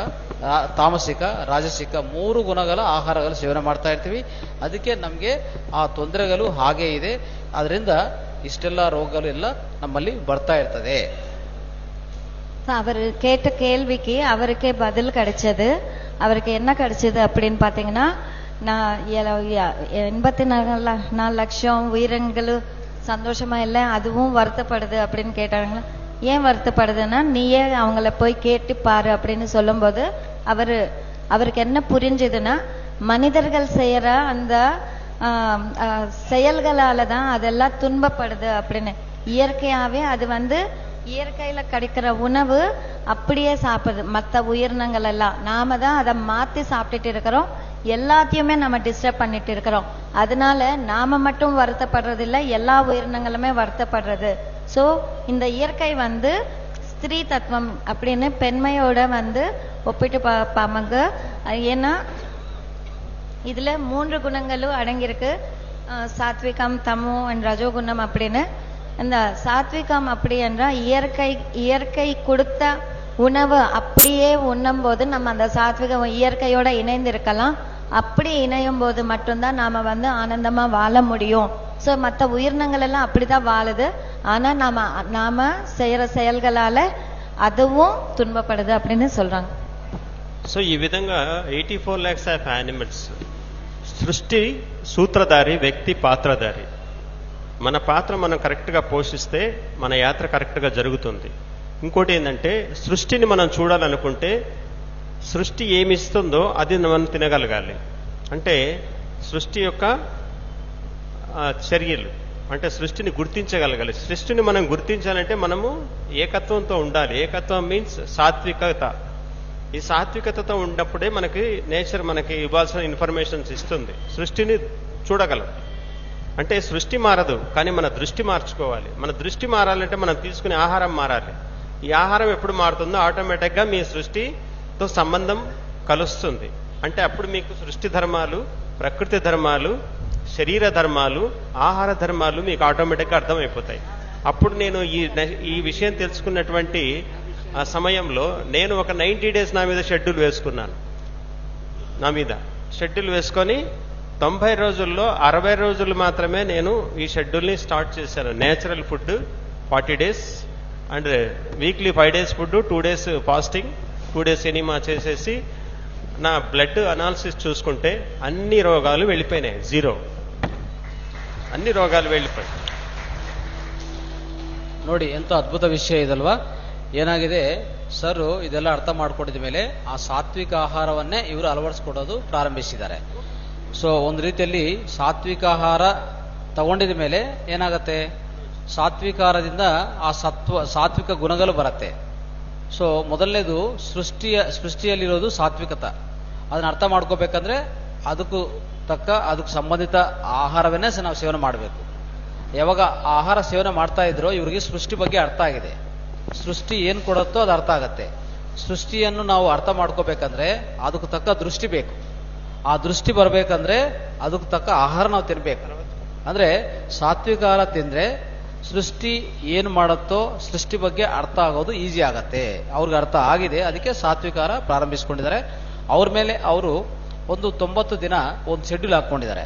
A: ತಾಮಸಿಕ, ರಾಜಸಿಕ 3 ಗುಣಗಳ ಆಹಾರಗಳು ಸೇವನೆ ಮಾಡ್ತಾ ಇರ್ತೀವಿ. ಅದಕ್ಕೆ ನಮಗೆ ಆ ತೊಂದರೆಗಳು ಹಾಗೇ ಇದೆ. ಅದರಿಂದ ಇಷ್ಟೆಲ್ಲ ರೋಗಗಳು ಎಲ್ಲ ನಮ್ಮಲ್ಲಿ ಬರ್ತಾ ಇರ್ತದೆ.
B: அவர் கேட்ட கேள்விக்கு அவருக்கே பதில் கிடைச்சது. அவருக்கு என்ன கிடைச்சது அப்படின்னு பாத்தீங்கன்னா, நான் 84 லட்சம் உயிரினங்களும் சந்தோஷமா இல்லை, அதுவும் வருத்தப்படுது அப்படின்னு கேட்டாங்களா. ஏன் வருத்தப்படுதுன்னா, நீயே அவங்கள போய் கேட்டு பாரு அப்படின்னு சொல்லும்போது அவருக்கு என்ன புரிஞ்சுதுன்னா, மனிதர்கள் செய்யற அந்த செயல்களால தான் அதெல்லாம் துன்பப்படுது அப்படின்னு. இயற்கையாவே அது இயற்கையில கிடைக்கிற உணவு அப்படியே சாப்பிடுது. மற்ற உயிரினங்கள் எல்லாம் நாம தான் அதை மாத்தி சாப்பிட்டுட்டு இருக்கிறோம். எல்லாத்தையுமே நம்ம டிஸ்டர்ப் பண்ணிட்டு இருக்கிறோம். அதனால நாம மட்டும் வருத்தப்படுறது இல்லை, எல்லா உயிரினங்களுமே வருத்தப்படுறது. சோ இந்த இயற்கை ஸ்திரீ தத்துவம் அப்படின்னு பெண்மையோட ஒப்பிட்டு பார்ப்பாங்க. ஏன்னா இதுல 3 குணங்களும் அடங்கியிருக்கு. சாத்விகம், தமோ அண்ட் ரஜோகுணம் அப்படின்னு. இந்த சாத்விகம் அப்படி என்றால் இயற்கை கொடுத்த உணவு அப்படியே உண்ணும் போது நம்ம அந்த சாத்விக இயற்கையோட இணைந்து இருக்கலாம். அப்படி இணையும் போது மட்டும்தான் நாம ஆனந்தமா வாழ முடியும். சோ மற்ற உயிரினங்கள் எல்லாம் அப்படிதான் வாழுது. ஆனா நாம செய்யற செயல்களால அதுவும் துன்பப்படுது அப்படின்னு சொல்றாங்க.
C: సో ఈ విధంగా 84 lakhs ఆఫ్ యానిమల్స్, సృష్టి సూత్రధారి, వ్యక్తి పాత్రధారి. మన పాత్ర మనం కరెక్ట్గా పోషిస్తే మన యాత్ర కరెక్ట్గా జరుగుతుంది. ఇంకోటి ఏంటంటే, సృష్టిని మనం చూడాలనుకుంటే సృష్టి ఏమిస్తుందో అది మనం తినగలగాలి. అంటే సృష్టి యొక్క చర్యలు, అంటే సృష్టిని గుర్తించగలగాలి. సృష్టిని మనం గుర్తించాలంటే మనము ఏకత్వంతో ఉండాలి. ఏకత్వం మీన్స్ సాత్వికత. ఈ సాత్వికతతో ఉన్నప్పుడే మనకి నేచర్ మనకి ఇవ్వాల్సిన ఇన్ఫర్మేషన్స్ ఇస్తుంది. సృష్టిని చూడగలం. అంటే సృష్టి మారదు, కానీ మన దృష్టి మార్చుకోవాలి. మన దృష్టి మారాలంటే మనం తీసుకునే ఆహారం మారాలి. ఈ ఆహారం ఎప్పుడు మారుతుందో ఆటోమేటిక్గా మీ సృష్టితో సంబంధం కలుస్తుంది. అంటే అప్పుడు మీకు సృష్టి ధర్మాలు, ప్రకృతి ధర్మాలు, శరీర ధర్మాలు, ఆహార ధర్మాలు మీకు ఆటోమేటిక్గా అర్థమైపోతాయి. అప్పుడు నేను ఈ విషయం తెలుసుకున్నటువంటి ఆ సమయంలో నేను ఒక 90 days నా మీద షెడ్యూల్ వేసుకున్నాను. నా మీద షెడ్యూల్ వేసుకొని 90 రోజుల్లో 60 రోజులు మాత్రమే నేను ఈ షెడ్యూల్ని స్టార్ట్ చేశాను. Natural food 40 days and weekly 5 days food, 2 days fasting, 2 days enema చేసేసి నా బ్లడ్ అనాలిసిస్ చూసుకుంటే అన్ని రోగాలు వెళ్ళిపోయినాయి. 0. అన్ని రోగాలు వెళ్ళిపోయాయి.
A: ನೋಡಿ, ಎಂತ ಅದ್ಭುತ ವಿಷಯ ಇದಲ್ವಾ. ಏನಾಗಿದೆ ಸರ್, ಇದೆಲ್ಲ ಅರ್ಥ ಮಾಡ್ಕೊಂಡಿದ ಮೇಲೆ ಆ ಸಾತ್ವಿಕ ಆಹಾರವನ್ನೇ ಇವರು ಅಳವಡಿಸ್ಕೊಡೋದು ಪ್ರಾರಂಭಿಸಿದ್ದಾರೆ. ಸೊ ಒಂದು ರೀತಿಯಲ್ಲಿ ಸಾತ್ವಿಕ ಆಹಾರ ತಗೊಂಡಿದ ಮೇಲೆ ಏನಾಗತ್ತೆ, ಸಾತ್ವಿಕಾರದಿಂದ ಆ ಸಾತ್ವಿಕ ಗುಣಗಳು ಬರುತ್ತೆ. ಸೊ ಮೊದಲನೇದು ಸೃಷ್ಟಿಯಲ್ಲಿರೋದು ಸಾತ್ವಿಕತ. ಅದನ್ನ ಅರ್ಥ ಮಾಡ್ಕೋಬೇಕಂದ್ರೆ ಅದಕ್ಕೂ ಸಂಬಂಧಿತ ಆಹಾರವನ್ನೇ ನಾವು ಸೇವನೆ ಮಾಡಬೇಕು. ಯಾವಾಗ ಆಹಾರ ಸೇವನೆ ಮಾಡ್ತಾ ಇದ್ರೋ ಇವರಿಗೆ ಸೃಷ್ಟಿ ಬಗ್ಗೆ ಅರ್ಥ ಆಗಿದೆ. ಸೃಷ್ಟಿ ಏನು ಕೊಡುತ್ತೋ ಅದು ಅರ್ಥ ಆಗತ್ತೆ. ಸೃಷ್ಟಿಯನ್ನು ನಾವು ಅರ್ಥ ಮಾಡ್ಕೋಬೇಕಂದ್ರೆ ಅದಕ್ಕೆ ತಕ್ಕ ದೃಷ್ಟಿ ಬೇಕು. ಆ ದೃಷ್ಟಿ ಬರಬೇಕಂದ್ರೆ ಅದಕ್ಕೆ ತಕ್ಕ ಆಹಾರ ನಾವು ತಿನ್ಬೇಕು. ಅಂದ್ರೆ ಸಾತ್ವಿಕ ಆಹಾರ ತಿಂದ್ರೆ ಸೃಷ್ಟಿ ಏನು ಮಾಡುತ್ತೋ ಸೃಷ್ಟಿ ಬಗ್ಗೆ ಅರ್ಥ ಆಗೋದು ಈಸಿ ಆಗತ್ತೆ. ಅವ್ರಿಗೆ ಅರ್ಥ ಆಗಿದೆ, ಅದಕ್ಕೆ ಸಾತ್ವಿಕ ಆಹಾರ ಪ್ರಾರಂಭಿಸ್ಕೊಂಡಿದ್ದಾರೆ. ಅವ್ರ ಮೇಲೆ ಅವರು ಒಂದು 90 ದಿನ ಒಂದು ಶೆಡ್ಯೂಲ್ ಹಾಕೊಂಡಿದ್ದಾರೆ.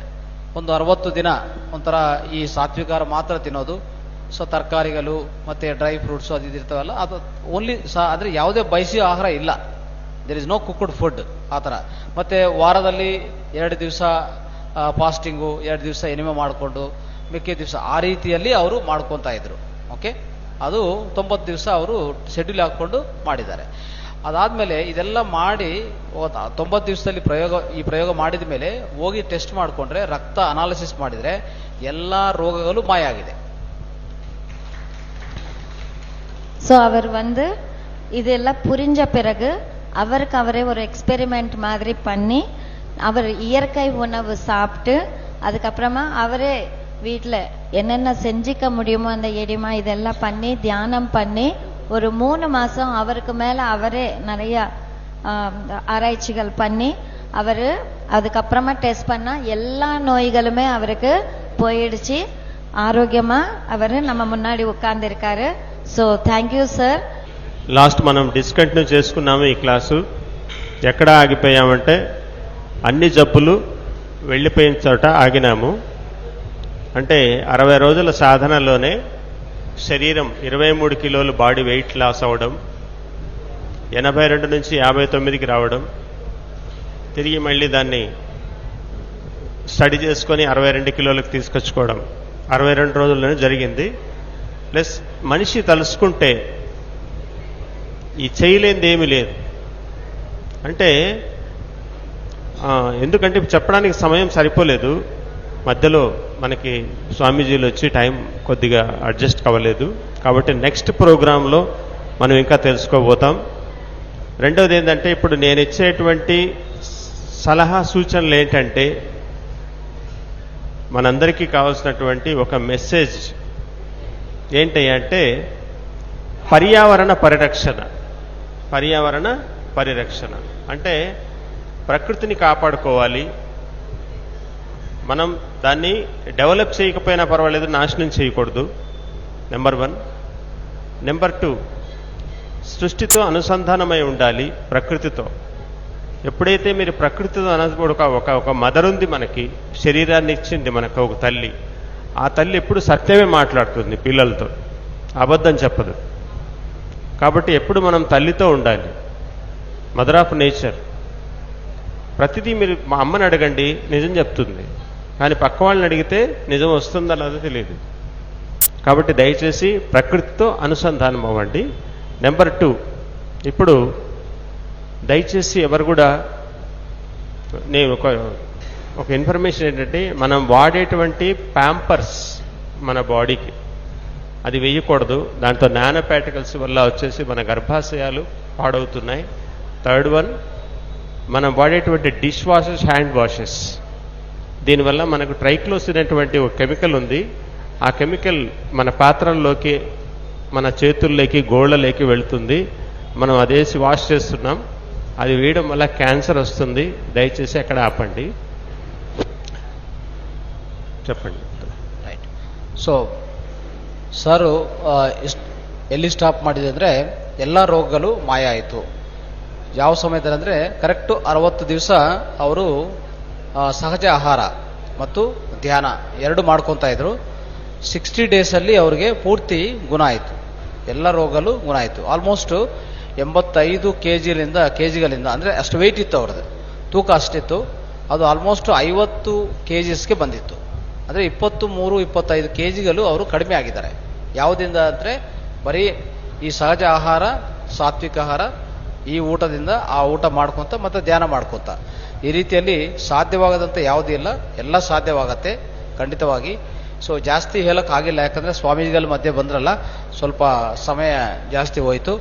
A: ಒಂದು 60 ದಿನ ಒಂಥರ ಈ ಸಾತ್ವಿಕ ಆಹಾರ ಮಾತ್ರ ತಿನ್ನೋದು. ಸೊ ತರಕಾರಿಗಳು ಮತ್ತೆ ಡ್ರೈ ಫ್ರೂಟ್ಸ್ ಅದು ಇದಿರ್ತಾವಲ್ಲ, ಅದು ಓನ್ಲಿ ಅಂದ್ರೆ ಯಾವುದೇ ಬಯಸಿ ಆಹಾರ ಇಲ್ಲ. There is no cooked food ಆ ಥರ. ಮತ್ತೆ ವಾರದಲ್ಲಿ 2 ದಿವಸ ಫಾಸ್ಟಿಂಗು, 2 ದಿವಸ ಎನಿಮೆ ಮಾಡಿಕೊಂಡು ಮಿಕ್ಕ ದಿವಸ ಆ ರೀತಿಯಲ್ಲಿ ಅವರು ಮಾಡ್ಕೊತಾ ಇದ್ರು. ಓಕೆ, ಅದು 90 ದಿವಸ ಅವರು ಶೆಡ್ಯೂಲ್ ಹಾಕೊಂಡು ಮಾಡಿದ್ದಾರೆ. ಅದಾದ್ಮೇಲೆ ಇದೆಲ್ಲ ಮಾಡಿ 90 ದಿವಸದಲ್ಲಿ ಈ ಪ್ರಯೋಗ ಮಾಡಿದ ಮೇಲೆ ಹೋಗಿ ಟೆಸ್ಟ್ ಮಾಡಿಕೊಂಡ್ರೆ, ರಕ್ತ ಅನಾಲಿಸಿಸ್ ಮಾಡಿದ್ರೆ ಎಲ್ಲಾ ರೋಗಗಳು ಮಾಯ ಆಗಿದೆ.
B: ஸோ அவர் இதெல்லாம் புரிஞ்ச பிறகு அவருக்கு அவரே ஒரு எக்ஸ்பெரிமெண்ட் மாதிரி பண்ணி அவர் இயற்கை உணவு சாப்பிட்டு அதுக்கப்புறமா அவரே வீட்டில் என்னென்ன செஞ்சிக்க முடியுமோ அந்த எடிமா இதெல்லாம் பண்ணி தியானம் பண்ணி ஒரு 3 மாசம் அவருக்கு மேல அவரே நிறைய ஆராய்ச்சிகள் பண்ணி அவர் அதுக்கப்புறமா டெஸ்ட் பண்ணா எல்லா நோய்களுமே அவருக்கு போயிடுச்சு. ఆరోగ్యమా அவர் நம்ம முன்னாடி உட்கார்ந்து இருக்காரு. So thank you sir.
C: Last మనం డిస్కంటిన్యూ చేసుకున్నాము ఈ క్లాసు. ఎక్కడ ఆగిపోయామంటే అన్ని జబ్బులు వెళ్ళిపోయిన చోట ఆగినాము. అంటే 60 రోజుల సాధనలోనే శరీరం 23 కిలోలు బాడీ వెయిట్ లాస్ అవ్వడం, 82 నుంచి 59కి రావడం, తిరిగి మళ్ళీ దాన్ని స్టడీ చేసుకొని 62 కిలోలకు తీసుకొచ్చుకోవడం 62 రోజుల్లోనే జరిగింది. ప్లస్ మనిషి తలుసుకుంటే ఈ చేయలేనిది ఏమీ లేదు. అంటే ఎందుకంటే చెప్పడానికి సమయం సరిపోలేదు, మధ్యలో మనకి స్వామీజీలు వచ్చి టైం కొద్దిగా అడ్జస్ట్ అవ్వలేదు. కాబట్టి నెక్స్ట్ ప్రోగ్రాంలో మనం ఇంకా తెలుసుకోబోతాం. రెండవది ఏంటంటే ఇప్పుడు నేను ఇచ్చేటువంటి సలహా సూచనలు ఏంటంటే మనందరికీ కావాల్సినటువంటి ఒక మెసేజ్ ఏంటి అంటే పర్యావరణ పరిరక్షణ అంటే ప్రకృతిని కాపాడుకోవాలి. మనం దాన్ని డెవలప్ చేయకపోయినా పర్వాలేదు, నాశనం చేయకూడదు. నెంబర్ 1. నెంబర్ 2, సృష్టితో అనుసంధానమై ఉండాలి, ప్రకృతితో. ఎప్పుడైతే మీరు ప్రకృతితో ఒక మదర్ ఉంది, మనకి శరీరాన్ని ఇచ్చింది మనకు ఒక తల్లి. ఆ తల్లి ఎప్పుడు సత్యమే మాట్లాడుతుంది పిల్లలతో, అబద్ధం చెప్పదు. కాబట్టి ఎప్పుడు మనం తల్లితో ఉండాలి, మదర్ ఆఫ్ నేచర్. ప్రతిదీ మీరు మా అమ్మని అడగండి, నిజం చెప్తుంది. కానీ పక్క వాళ్ళని అడిగితే నిజం వస్తుందో లేదో తెలియదు. కాబట్టి దయచేసి ప్రకృతితో అనుసంధానం అవ్వండి. నెంబర్ 2, ఇప్పుడు దయచేసి ఎవరు కూడా, నేను ఒక ఇన్ఫర్మేషన్ ఏంటంటే మనం వాడేటువంటి ప్యాంపర్స్ మన బాడీకి అది వేయకూడదు. దాంతో నానో పార్టికల్స్ వల్ల వచ్చేసి మన గర్భాశయాలు పాడవుతున్నాయి. థర్డ్ 1, మనం వాడేటువంటి డిష్ వాషెస్, హ్యాండ్ వాషెస్, దీనివల్ల మనకు ట్రైక్లోసిన్ అనేటువంటి ఒక కెమికల్ ఉంది. ఆ కెమికల్ మన పాత్రల్లోకి, మన చేతుల్లోకి, గోళ్లలోకి వెళ్తుంది. మనం అదేసి వాష్ చేస్తున్నాం. అది వేయడం వల్ల క్యాన్సర్ వస్తుంది. దయచేసి అక్కడ ఆపండి. చెప్పండి.
A: ರೈಟ್. ಸೊ ಸರ್ ಎಲ್ಲಿ ಸ್ಟಾಪ್ ಮಾಡಿದೆ ಅಂದರೆ ಎಲ್ಲ ರೋಗಗಳು ಮಾಯ ಆಯಿತು. ಯಾವ ಸಮಯದಲ್ಲಿ ಅಂದರೆ ಕರೆಕ್ಟು 60 ದಿವಸ ಅವರು ಸಹಜ ಆಹಾರ ಮತ್ತು ಧ್ಯಾನ 2 ಮಾಡ್ಕೊತಾ ಇದ್ರು. 60 ಡೇಸಲ್ಲಿ ಅವ್ರಿಗೆ ಪೂರ್ತಿ ಗುಣ ಆಯಿತು, ಎಲ್ಲ ರೋಗಗಳು ಗುಣ ಆಯಿತು. ಆಲ್ಮೋಸ್ಟ್ 85 ಕೆಜಿಗಳಿಂದ ಅಂದರೆ ಅಷ್ಟು ವೆಯ್ಟ್ ಇತ್ತು ಅವ್ರದ್ದು, ತೂಕ ಅಷ್ಟಿತ್ತು. ಅದು ಆಲ್ಮೋಸ್ಟ್ 50 ಕೆಜಿಸ್ಗೆ ಬಂದಿತ್ತು. ಅಂದರೆ 23-25 ಕೆಜಿಗಳು ಅವರು ಕಡಿಮೆ ಆಗಿದ್ದಾರೆ. ಯಾವುದಿಂದ ಅಂದರೆ ಬರೀ ಈ ಸಹಜ ಆಹಾರ, ಸಾತ್ವಿಕ ಆಹಾರ, ಈ ಊಟದಿಂದ ಆ ಊಟ ಮಾಡ್ಕೊತ ಮತ್ತು ಧ್ಯಾನ ಮಾಡ್ಕೊತ, ಈ ರೀತಿಯಲ್ಲಿ ಸಾಧ್ಯವಾಗದಂತ ಯಾವುದೂ ಇಲ್ಲ, ಎಲ್ಲ ಸಾಧ್ಯವಾಗತ್ತೆ ಖಂಡಿತವಾಗಿ. ಸೊ ಜಾಸ್ತಿ ಹೇಳೋಕ್ಕಾಗಿಲ್ಲ, ಯಾಕಂದರೆ ಸ್ವಾಮೀಜಿಗಳ ಮಧ್ಯೆ ಬಂದ್ರಲ್ಲ, ಸ್ವಲ್ಪ ಸಮಯ ಜಾಸ್ತಿ ಹೋಯಿತು.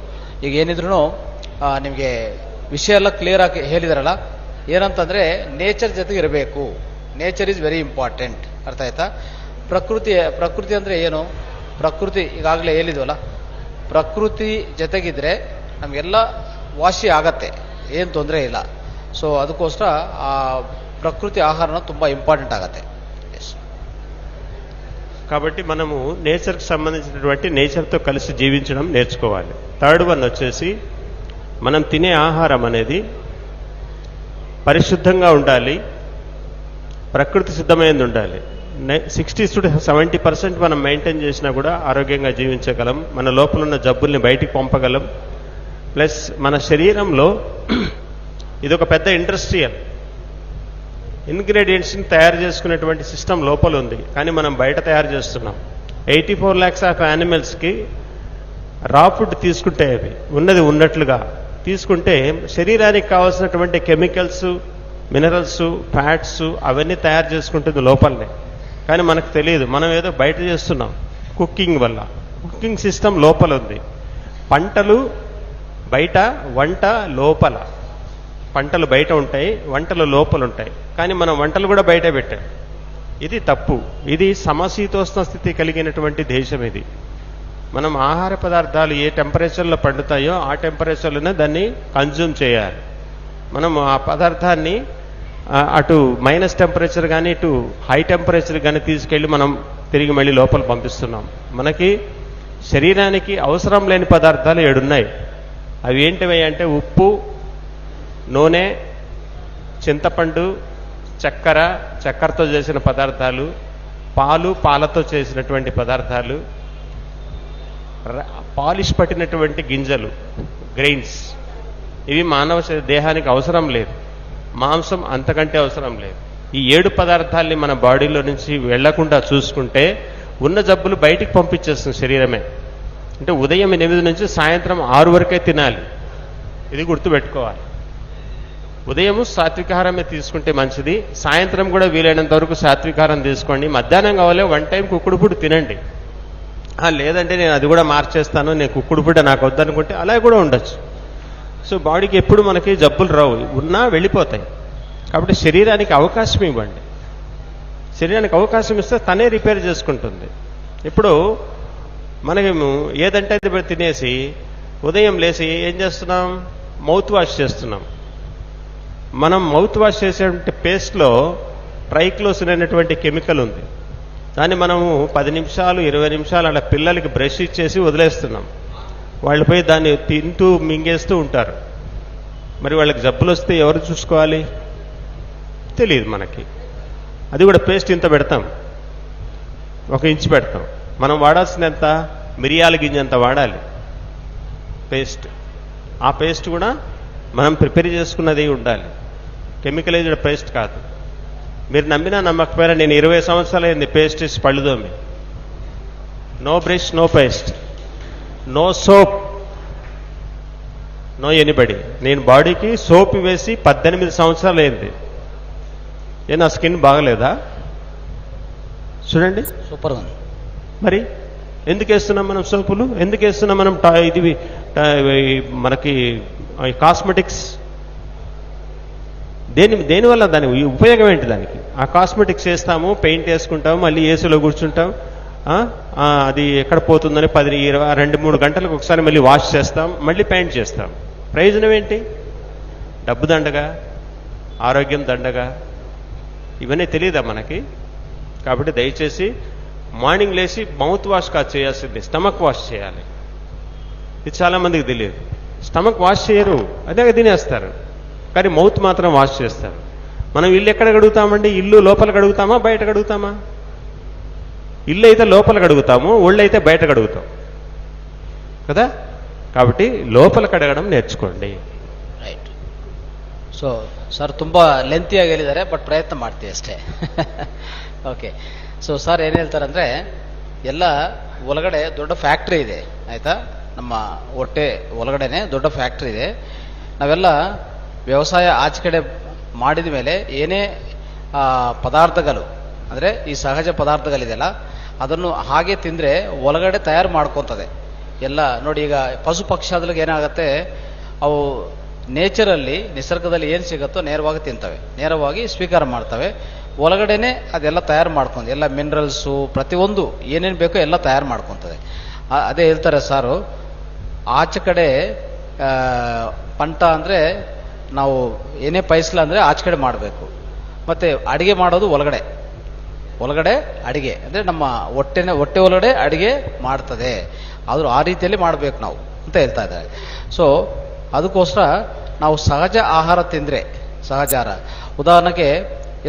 A: ಈಗ ಏನಿದ್ರು ನಿಮಗೆ ವಿಷಯ ಎಲ್ಲ ಕ್ಲಿಯರ್ ಆಗಿ ಹೇಳಿದಾರಲ್ಲ. ಏನಂತಂದರೆ ನೇಚರ್ ಜೊತೆಗೆ ಇರಬೇಕು. Nature is very important. ಅರ್ಥ ಆಯ್ತಾ? ಪ್ರಕೃತಿ ಅಂದರೆ ಏನು? ಪ್ರಕೃತಿ ಈಗಾಗಲೇ ಹೇಳಿದ್ವಲ್ಲ, ಪ್ರಕೃತಿ ಜೊತೆಗಿದ್ರೆ ನಮಗೆಲ್ಲ ವಾಸಿ ಆಗತ್ತೆ, ಏನು ತೊಂದರೆ ಇಲ್ಲ. ಸೊ ಅದಕ್ಕೋಸ್ಕರ ಆ ಪ್ರಕೃತಿ ಆಹಾರನ ತುಂಬ ಇಂಪಾರ್ಟೆಂಟ್ ಆಗತ್ತೆ.
C: కాబట్టి మనము నేచర్కి సంబంధించినటువంటి నేచర్తో కలిసి జీవించడం నేర్చుకోవాలి. థర్డ్ 1 వచ్చేసి మనం తినే ఆహారం అనేది పరిశుద్ధంగా ఉండాలి, ప్రకృతి సిద్ధమైనది ఉండాలి. 60-70% మనం మెయింటైన్ చేసినా కూడా ఆరోగ్యంగా జీవించగలం, మన లోపల ఉన్న జబ్బుల్ని బయటికి పంపగలం. ప్లస్ మన శరీరంలో ఇదొక పెద్ద ఇండస్ట్రియల్ ఇంగ్రీడియంట్స్ని తయారు చేసుకునేటువంటి సిస్టమ్ లోపల ఉంది, కానీ మనం బయట తయారు చేస్తున్నాం. 84 lakhs ఆఫ్ యానిమల్స్కి రా ఫుడ్ తీసుకుంటే, అవి ఉన్నది ఉన్నట్లుగా తీసుకుంటే శరీరానికి కావాల్సినటువంటి కెమికల్స్, మినరల్స్, ఫ్యాట్స్ అవన్నీ తయారు చేసుకుంటుంది లోపలనే. కానీ మనకు తెలియదు, మనం ఏదో బయట చేస్తున్నాం. కుకింగ్ వల్ల కుకింగ్ సిస్టమ్ లోపల ఉంది. పంటలు బయట, వంట లోపల. పంటలు బయట ఉంటాయి, వంటలు లోపల ఉంటాయి. కానీ మనం వంటలు కూడా బయట పెట్టాం. ఇది తప్పు. ఇది సమశీతోష్ణ స్థితి కలిగినటువంటి దేశం ఇది. మనం ఆహార పదార్థాలు ఏ టెంపరేచర్లో పండుతాయో ఆ టెంపరేచర్లోనే దాన్ని కన్జ్యూమ్ చేయాలి. మనం ఆ పదార్థాన్ని అటు మైనస్ టెంపరేచర్ కానీ ఇటు హై టెంపరేచర్ కానీ తీసుకెళ్ళి మనం తిరిగి మళ్ళీ లోపల పంపిస్తున్నాం. మనకి శరీరానికి అవసరం లేని పదార్థాలు 7 ఉన్నాయి. అవి ఏంటివి అంటే ఉప్పు, నూనె, చింతపండు, చక్కెరతో చేసిన పదార్థాలు, పాలు, పాలతో చేసినటువంటి పదార్థాలు, పాలిష్ పట్టినటువంటి గింజలు, గ్రెయిన్స్. ఇవి మానవ దేహానికి అవసరం లేదు. మాంసం అంతకంటే అవసరం లేదు. ఈ 7 పదార్థాలని మన బాడీలో నుంచి వెళ్లకుండా చూసుకుంటే ఉన్న జబ్బులు బయటికి పంపించేస్తుంది శరీరమే. అంటే ఉదయం 8 నుంచి సాయంత్రం 6 వరకే తినాలి. ఇది గుర్తుపెట్టుకోవాలి. ఉదయం సాత్వికాహారమే తీసుకుంటే మంచిది. సాయంత్రం కూడా వీలైనంత వరకు సాత్వికాహారం తీసుకోండి. మధ్యాహ్నం కావాలి 1 టైం కుక్కుడు ఫుడ్ తినండి. లేదంటే నేను అది కూడా మార్చేస్తాను, నేను కుక్కుడు ఫుడ్ నాకు వద్దనుకుంటే అలా కూడా ఉండొచ్చు. సో బాడీకి ఎప్పుడు మనకి జబ్బులు రావు, ఉన్నా వెళ్ళిపోతాయి. కాబట్టి శరీరానికి అవకాశం ఇవ్వండి. శరీరానికి అవకాశం ఇస్తే తనే రిపేర్ చేసుకుంటుంది. ఇప్పుడు మనమేమో ఏదంటే అది తినేసి ఉదయం లేచి ఏం చేస్తున్నాం? మౌత్ వాష్ చేస్తున్నాం. మనం మౌత్ వాష్ చేసేటువంటి పేస్ట్లో ట్రైక్లోసిన్ అనేటువంటి కెమికల్ ఉంది. దాన్ని మనము 10 నిమిషాలు 20 నిమిషాలు అలా పిల్లలకి బ్రష్ ఇచ్చేసి వదిలేస్తున్నాం. వాళ్ళు పోయి దాన్ని తింటూ మింగేస్తూ ఉంటారు. మరి వాళ్ళకి జబ్బులు వస్తే ఎవరు చూసుకోవాలి? తెలియదు మనకి. అది కూడా పేస్ట్ ఇంత పెడతాం, 1 ఇంచు పెడతాం. మనం వాడాల్సింది ఎంత? మిరియాల గింజంత వాడాలి పేస్ట్. ఆ పేస్ట్ కూడా మనం ప్రిపేర్ చేసుకున్నది ఉండాలి, కెమికలైజ్డ్ పేస్ట్ కాదు. మీరు నమ్మినా నమ్మకపోయినా నేను 20 సంవత్సరాలు అయింది పేస్ట్ ఇచ్చి పళ్ళుదోమి. No brush, no paste, no soap, no anybody. నేను బాడీకి సోప్ వేసి 18 సంవత్సరాలు అయింది. నా స్కిన్ బాగలేదా? చూడండి,
A: సూపర్ ఉంది.
C: మరి ఎందుకు వేస్తున్నాం మనం సోపులు? ఎందుకు వేస్తున్నాం మనం ఇది మనకి కాస్మెటిక్స్? దేనివల్ల దాని ఉపయోగం ఏంటి? దానికి ఆ కాస్మెటిక్స్ వేస్తాము, పెయింట్ వేసుకుంటాము, మళ్ళీ ఏసీలో కూర్చుంటాం. అది ఎక్కడ పోతుందని 10, 20, 2-3 గంటలకు ఒకసారి మళ్ళీ వాష్ చేస్తాం, మళ్ళీ పెయింట్ చేస్తాం. ప్రయోజనం ఏంటి? డబ్బు దండగా, ఆరోగ్యం దండగా. ఇవన్నీ తెలియదా మనకి? కాబట్టి దయచేసి మార్నింగ్ లేచి మౌత్ వాష్ కాదు చేయాల్సింది, స్టమక్ వాష్ చేయాలి. ఇది చాలా మందికి తెలియదు. స్టమక్ వాష్ చేయరు, అదే తినేస్తారు, కానీ మౌత్ మాత్రం వాష్ చేస్తారు. మనం ఇల్లు ఎక్కడ కడుగుతామండి? ఇల్లు లోపల కడుగుతామా, బయట కడుగుతామా? ఇల్లు అయితే లోపల కడుగుతాము, ఒళ్ళు అయితే బయట కడుగుతాం కదా. కాబట్టి లోపల కడగడం నేర్చుకోండి.
A: ರೈಟ್. ಸೊ ಸರ್ ತುಂಬ ಲೆಂತಿಯಾಗಿ ಹೇಳಿದ್ದಾರೆ, ಬಟ್ ಪ್ರಯತ್ನ ಮಾಡ್ತೀವಿ ಅಷ್ಟೇ. ಓಕೆ. ಸೊ ಸರ್ ಏನು ಹೇಳ್ತಾರಂದ್ರೆ, ಎಲ್ಲ ಒಳಗಡೆ ದೊಡ್ಡ ಫ್ಯಾಕ್ಟ್ರಿ ಇದೆ, ಆಯ್ತಾ? ನಮ್ಮ ಹೊಟ್ಟೆ ಒಳಗಡೆನೆ ದೊಡ್ಡ ಫ್ಯಾಕ್ಟ್ರಿ ಇದೆ. ನಾವೆಲ್ಲ ವ್ಯವಸಾಯ ಆಚೆ ಕಡೆ ಮಾಡಿದ ಮೇಲೆ ಏನೇ ಪದಾರ್ಥಗಳು ಅಂದರೆ ಈ ಸಹಜ ಪದಾರ್ಥಗಳಿದೆಯಲ್ಲ, ಅದನ್ನು ಹಾಗೆ ತಿಂದರೆ ಒಳಗಡೆ ತಯಾರು ಮಾಡ್ಕೊತದೆ ಎಲ್ಲ. ನೋಡಿ, ಈಗ ಪಶು ಪಕ್ಷಾದಿಗಳಿಗೆ ಏನಾಗುತ್ತೆ, ಅವು ನೇಚರಲ್ಲಿ ನಿಸರ್ಗದಲ್ಲಿ ಏನು ಸಿಗುತ್ತೋ ನೇರವಾಗಿ ತಿಂತವೆ, ನೇರವಾಗಿ ಸ್ವೀಕಾರ ಮಾಡ್ತವೆ. ಒಳಗಡೆನೆ ಅದೆಲ್ಲ ತಯಾರು ಮಾಡ್ಕೊಂಡು ಎಲ್ಲ ಮಿನರಲ್ಸು ಪ್ರತಿಯೊಂದು ಏನೇನು ಬೇಕೋ ಎಲ್ಲ ತಯಾರು ಮಾಡ್ಕೊತದೆ. ಅದೇ ಹೇಳ್ತಾರೆ ಸಾರು, ಆಚೆ ಕಡೆ ಪಂಟ ಅಂದರೆ ನಾವು ಏನೇ ಪೈಸ್ಲ ಅಂದರೆ ಆಚೆ ಕಡೆ ಮಾಡಬೇಕು, ಮತ್ತು ಅಡಿಗೆ ಮಾಡೋದು ಒಳಗಡೆ ಅಡಿಗೆ ಅಂದರೆ ನಮ್ಮ ಹೊಟ್ಟೆ ಒಳಗಡೆ ಅಡಿಗೆ ಮಾಡ್ತದೆ. ಆದರೂ ಆ ರೀತಿಯಲ್ಲಿ ಮಾಡಬೇಕು ನಾವು ಅಂತ ಹೇಳ್ತಾ ಇದ್ದಾರೆ. ಸೊ ಅದಕ್ಕೋಸ್ಕರ ನಾವು ಸಹಜ ಆಹಾರ ತಿಂದರೆ, ಸಹಜ ಆಹಾರ, ಉದಾಹರಣೆಗೆ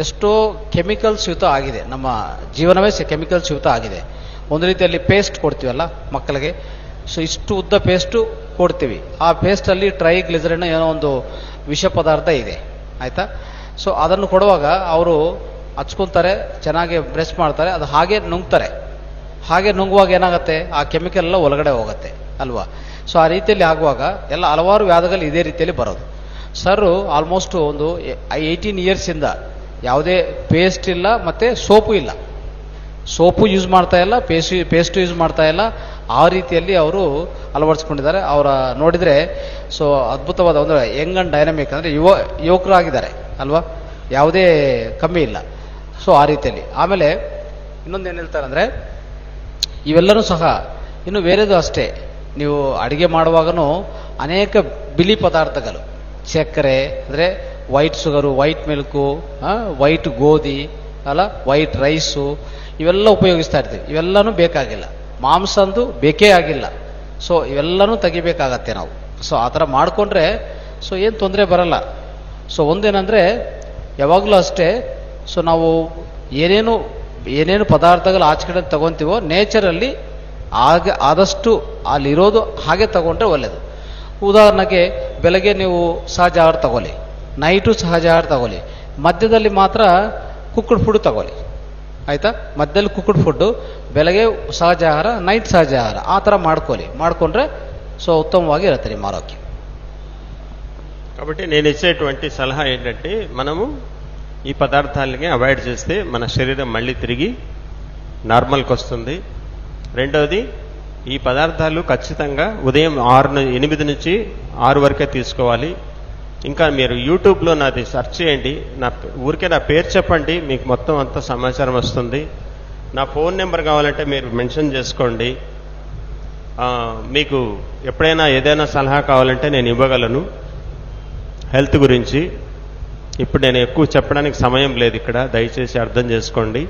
A: ಎಷ್ಟೋ ಕೆಮಿಕಲ್ಸ್ ಯುಕ್ತ ಆಗಿದೆ, ನಮ್ಮ ಜೀವನವೇ ಕೆಮಿಕಲ್ಸ್ ಯುಕ್ತ ಆಗಿದೆ. ಒಂದು ರೀತಿಯಲ್ಲಿ ಪೇಸ್ಟ್ ಕೊಡ್ತೀವಲ್ಲ ಮಕ್ಕಳಿಗೆ, ಸೊ ಇಷ್ಟು ಉದ್ದ ಪೇಸ್ಟು ಕೊಡ್ತೀವಿ. ಆ ಪೇಸ್ಟಲ್ಲಿ ಟ್ರೈಗ್ಲಿಸರಿನ್ ಏನೋ ಒಂದು ವಿಷ ಪದಾರ್ಥ ಇದೆ, ಆಯಿತಾ? ಸೊ ಅದನ್ನು ಕೊಡುವಾಗ ಅವರು ಹಚ್ಕೊತಾರೆ, ಚೆನ್ನಾಗಿ ಬ್ರಷ್ ಮಾಡ್ತಾರೆ, ಅದು ಹಾಗೆ ನುಂಗ್ತಾರೆ. ಹಾಗೆ ನುಂಗುವಾಗ ಏನಾಗುತ್ತೆ, ಆ ಕೆಮಿಕಲ್ ಎಲ್ಲ ಒಳಗಡೆ ಹೋಗುತ್ತೆ ಅಲ್ವಾ? ಸೊ ಆ ರೀತಿಯಲ್ಲಿ ಆಗುವಾಗ ಎಲ್ಲ ಹಲವಾರು ವ್ಯಾಧಿಗಳು ಇದೇ ರೀತಿಯಲ್ಲಿ ಬರೋದು. ಸರ್ ಆಲ್ಮೋಸ್ಟ್ ಒಂದು 18 ಇಯರ್ಸಿಂದ ಯಾವುದೇ ಪೇಸ್ಟ್ ಇಲ್ಲ, ಮತ್ತು ಸೋಪು ಇಲ್ಲ, ಸೋಪು ಯೂಸ್ ಮಾಡ್ತಾ ಇಲ್ಲ, ಪೇಸ್ಟು ಯೂಸ್ ಮಾಡ್ತಾ ಇಲ್ಲ. ಆ ರೀತಿಯಲ್ಲಿ ಅವರು ಅಳವಡಿಸ್ಕೊಂಡಿದ್ದಾರೆ. ಅವರ ನೋಡಿದರೆ ಸೊ ಅದ್ಭುತವಾದ ಒಂದು ಯಂಗ್ ಅಂಡ್ ಡೈನಮಿಕ್, ಅಂದರೆ ಯುವಕರಾಗಿದ್ದಾರೆ ಅಲ್ವಾ, ಯಾವುದೇ ಕಮ್ಮಿ ಇಲ್ಲ. ಸೊ ಆ ರೀತಿಯಲ್ಲಿ. ಆಮೇಲೆ ಇನ್ನೊಂದು ಏನು ಹೇಳ್ತಾರೆ ಅಂದರೆ, ಇವೆಲ್ಲನೂ ಸಹ ಇನ್ನು ಬೇರೆದು ಅಷ್ಟೇ, ನೀವು ಅಡುಗೆ ಮಾಡುವಾಗನೂ ಅನೇಕ ಬಿಳಿ ಪದಾರ್ಥಗಳು, ಚಕ್ಕರೆ ಅಂದರೆ వైట్ షುಗರು, ವೈಟ್ ಮಿಲ್ಕು, ವೈಟ್ ಗೋಧಿ ಅಲ್ಲ, ವೈಟ್ ರೈಸು ಇವೆಲ್ಲ ಉಪಯೋಗಿಸ್ತಾ ಇರ್ತೀವಿ. ಇವೆಲ್ಲನೂ ಬೇಕಾಗಿಲ್ಲ, ಮಾಂಸ ಅಂದು ಬೇಕೇ ಆಗಿಲ್ಲ. ಸೊ ಇವೆಲ್ಲನೂ ತೆಗಿಬೇಕಾಗತ್ತೆ ನಾವು. ಸೊ ಆ ಥರ ಮಾಡಿಕೊಂಡ್ರೆ ಸೊ ಏನು ತೊಂದರೆ ಬರಲ್ಲ. ಸೊ ಒಂದೇನಂದರೆ ಯಾವಾಗಲೂ ಅಷ್ಟೇ, ಸೊ ನಾವು ಏನೇನು ಪದಾರ್ಥಗಳು ಆಚೆ ಕಡೆ ತಗೊತೀವೋ ನೇಚರಲ್ಲಿ ಆದಷ್ಟು ಅಲ್ಲಿರೋದು ಹಾಗೆ ತಗೊಂಡ್ರೆ ಒಳ್ಳೆಯದು. ಉದಾಹರಣೆಗೆ ಬೆಳಗ್ಗೆ ನೀವು ಸಹಜ ಆಹಾರ ತಗೊಳ್ಳಿ, ನೈಟು ಸಹಜ ಆಹಾರ ತಗೊಳ್ಳಿ, ಮಧ್ಯದಲ್ಲಿ ಮಾತ್ರ ಕುಕ್ಕಡ್ ಫುಡ್ ತಗೊಳ್ಳಿ, ಆಯಿತಾ? ಮಧ್ಯದಲ್ಲಿ ಕುಕ್ಕಡ್ ಫುಡ್ಡು, ಬೆಳಗ್ಗೆ ಸಹಜ ಆಹಾರ, ನೈಟ್ ಸಹಜ ಆಹಾರ, ಆ ಥರ ಮಾಡಿಕೊಂಡ್ರೆ సో ఉత్తమವಾಗಿ ఇರುತ್ತೆ ನಿಮ್ಮ ఆరోగ్యం.
C: కాబట్టి నేను ఇచ్చేటువంటి సలహా ఏంటంటే మనము ఈ పదార్థాలని అవాయిడ్ చేస్తే మన శరీరం మళ్ళీ తిరిగి నార్మల్కి వస్తుంది. రెండవది, ఈ పదార్థాలు ఖచ్చితంగా ఉదయం 8 నుంచి 6 వరకే తీసుకోవాలి. ఇంకా మీరు యూట్యూబ్లో నాది సెర్చ్ చేయండి, ఊరికే నా పేరు చెప్పండి, మీకు మొత్తం అంత సమాచారం వస్తుంది. నా ఫోన్ నెంబర్ కావాలంటే మీరు మెన్షన్ చేసుకోండి. మీకు ఎప్పుడైనా ఏదైనా సలహా కావాలంటే నేను ఇవ్వగలను హెల్త్ గురించి. ఇప్పుడు నేను ఎక్కువ చెప్పడానికి సమయం లేదు ఇక్కడ, దయచేసి అర్థం చేసుకోండి.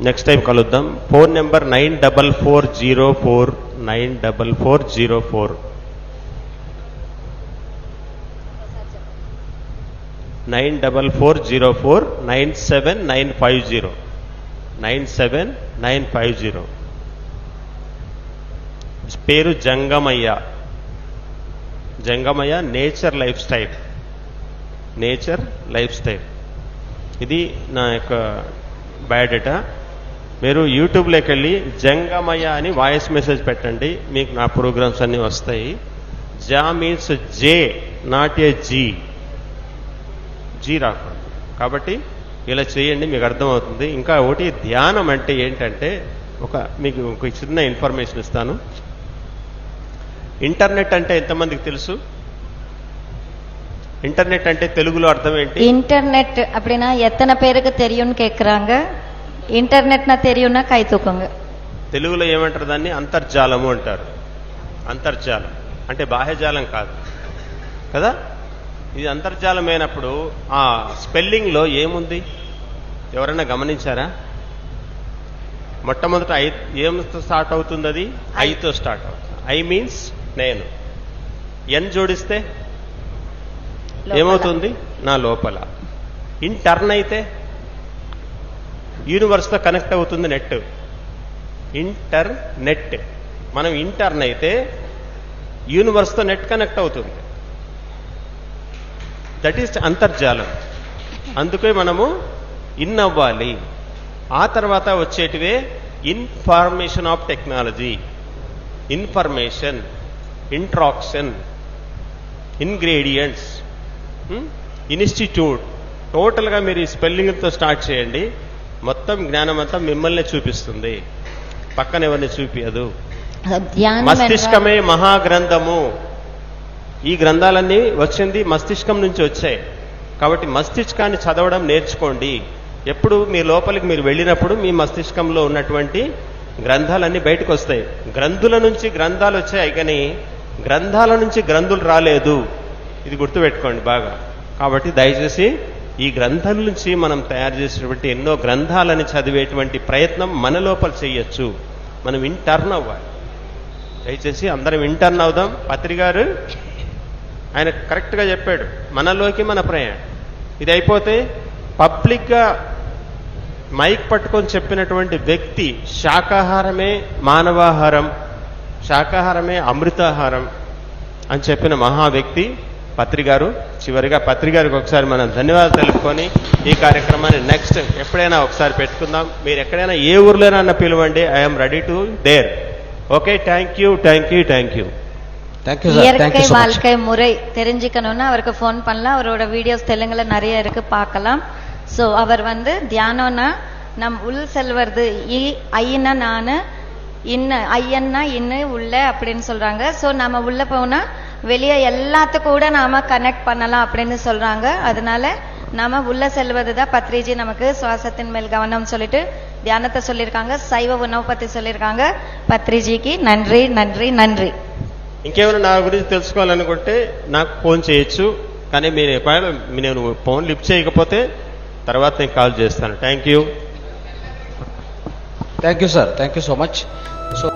C: నెక్స్ట్ టైం కలుద్దాం. Phone number 9440494404 9440497950 97950. పేరు జంగమయ్య నేచర్ లైఫ్ స్టైల్. ఇది నా యొక్క బయోడేటా. మీరు యూట్యూబ్లోకి వెళ్ళి జంగమయ్య అని వాయిస్ మెసేజ్ పెట్టండి, మీకు నా ప్రోగ్రామ్స్ అన్నీ వస్తాయి. జా means J, not a G రాకూడదు. కాబట్టి ఇలా చేయండి, మీకు అర్థమవుతుంది. ఇంకా ఒకటి, ధ్యానం అంటే ఏంటంటే మీకు ఒక చిన్న ఇన్ఫర్మేషన్ ఇస్తాను. ఇంటర్నెట్ అంటే ఎంతమందికి తెలుసు? ఇంటర్నెట్ అంటే తెలుగులో అర్థం ఏంటి?
B: ఇంటర్నెట్ அப்படினா எத்தனை பேருக்கு தெரியும்னு கேக்குறாங்க. ఇంటర్నెట్నా தெரியும்னா కై తూకంగ.
C: తెలుగులో ఏమంటారు దాన్ని? అంతర్జాలము అంటారు. అంతర్జాలం అంటే బాహ్యజాలం కాదు కదా. ఇది అంతర్జాలమైనప్పుడు ఆ స్పెల్లింగ్ లో ఏముంది ఎవరైనా గమనించారా? మొట్టమొదట ఏమితో స్టార్ట్ అవుతుంది? అది ఐతో స్టార్ట్ అవుతుంది. ఐ మీన్స్ నేను. ఎన్ జోడిస్తే ఏమవుతుంది? నా లోపల. ఇంటర్న్ అయితే యూనివర్స్తో కనెక్ట్ అవుతుంది నెట్. ఇంటర్నెట్. మనం ఇంటర్న్ అయితే యూనివర్స్తో నెట్ కనెక్ట్ అవుతుంది. దట్ ఈస్ అంతర్జాలం. అందుకే మనము ఇన్ అవ్వాలి. ఆ తర్వాత వచ్చేటివే information of technology, information, interaction, ingredients, institute. టోటల్గా మీరు ఈ స్పెల్లింగ్తో స్టార్ట్ చేయండి, మొత్తం జ్ఞానం అంతా మిమ్మల్ని చూపిస్తుంది, పక్కన ఎవరిని చూపియదు. మస్తిష్కమే మహాగ్రంథము. ఈ గ్రంథాలన్నీ వచ్చింది మస్తిష్కం నుంచి వచ్చాయి. కాబట్టి మస్తిష్కాన్ని చదవడం నేర్చుకోండి. ఎప్పుడు మీ లోపలికి మీరు వెళ్ళినప్పుడు మీ మస్తిష్కంలో ఉన్నటువంటి గ్రంథాలన్నీ బయటకు వస్తాయి. గ్రంథుల నుంచి గ్రంథాలు వచ్చాయి, కానీ గ్రంథాల నుంచి గ్రంథులు రాలేదు. ఇది గుర్తుపెట్టుకోండి బాగా. కాబట్టి దయచేసి ఈ గ్రంథాల నుంచి మనం తయారు చేసినటువంటి ఎన్నో గ్రంథాలని చదివేటువంటి ప్రయత్నం మన లోపల చేయొచ్చు. మనం ఇంటర్న్ అవ్వాలి. దయచేసి అందరం ఇంటర్న్ అవుదాం. పత్రి గారు ఆయన కరెక్ట్గా చెప్పాడు, మనలోకి మన ప్రయాణం. ఇది అయిపోతే పబ్లిక్గా మైక్ పట్టుకొని చెప్పినటువంటి వ్యక్తి శాకాహారమే మానవాహారం, శాకాహారమే అమృతాహారం అని చెప్పిన మహా వ్యక్తి పత్రి గారు. చివరిగా పత్రి గారికి ఒకసారి మనం ధన్యవాదాలు తెలుపుకొని ఈ కార్యక్రమాన్ని నెక్స్ట్ ఎప్పుడైనా ఒకసారి పెట్టుకుందాం. మీరు ఎక్కడైనా ఏ ఊర్లోనన్నా పిలవండి, I'm ready to their. Okay, thank you.
B: இயற்கை வாழ்க்கை முறை தெரிஞ்சுக்கணும்னா அவருக்கு ஃபோன் பண்ணலாம். அவரோட வீடியோஸ் தெலுங்குல நிறைய இருக்கு, பார்க்கலாம். ஸோ அவர் தியானம்னா நம் உள் செல்வது, ஐயன்னா நானு, ஐயன்னா இன்னு உள்ள அப்படின்னு சொல்றாங்க. ஸோ நம்ம உள்ள போனா வெளியே எல்லாத்துக்கும் கூட நாம கனெக்ட் பண்ணலாம் அப்படின்னு சொல்றாங்க. அதனால நாம உள்ள செல்வது தான். பத்ரிஜி நமக்கு சுவாசத்தின் மேல் கவனம் சொல்லிட்டு தியானத்தை சொல்லியிருக்காங்க, சைவ உணவு பத்தி சொல்லியிருக்காங்க. பத்ரிஜிக்கு நன்றி.
C: ఇంకేమైనా నా గురించి తెలుసుకోవాలనుకుంటే నాకు ఫోన్ చేయొచ్చు. కానీ మీరు ఒకవేళ నేను ఫోన్ లిఫ్ట్ చేయకపోతే తర్వాత నేను కాల్ చేస్తాను. Thank you.
A: Thank you sir, thank you so much. So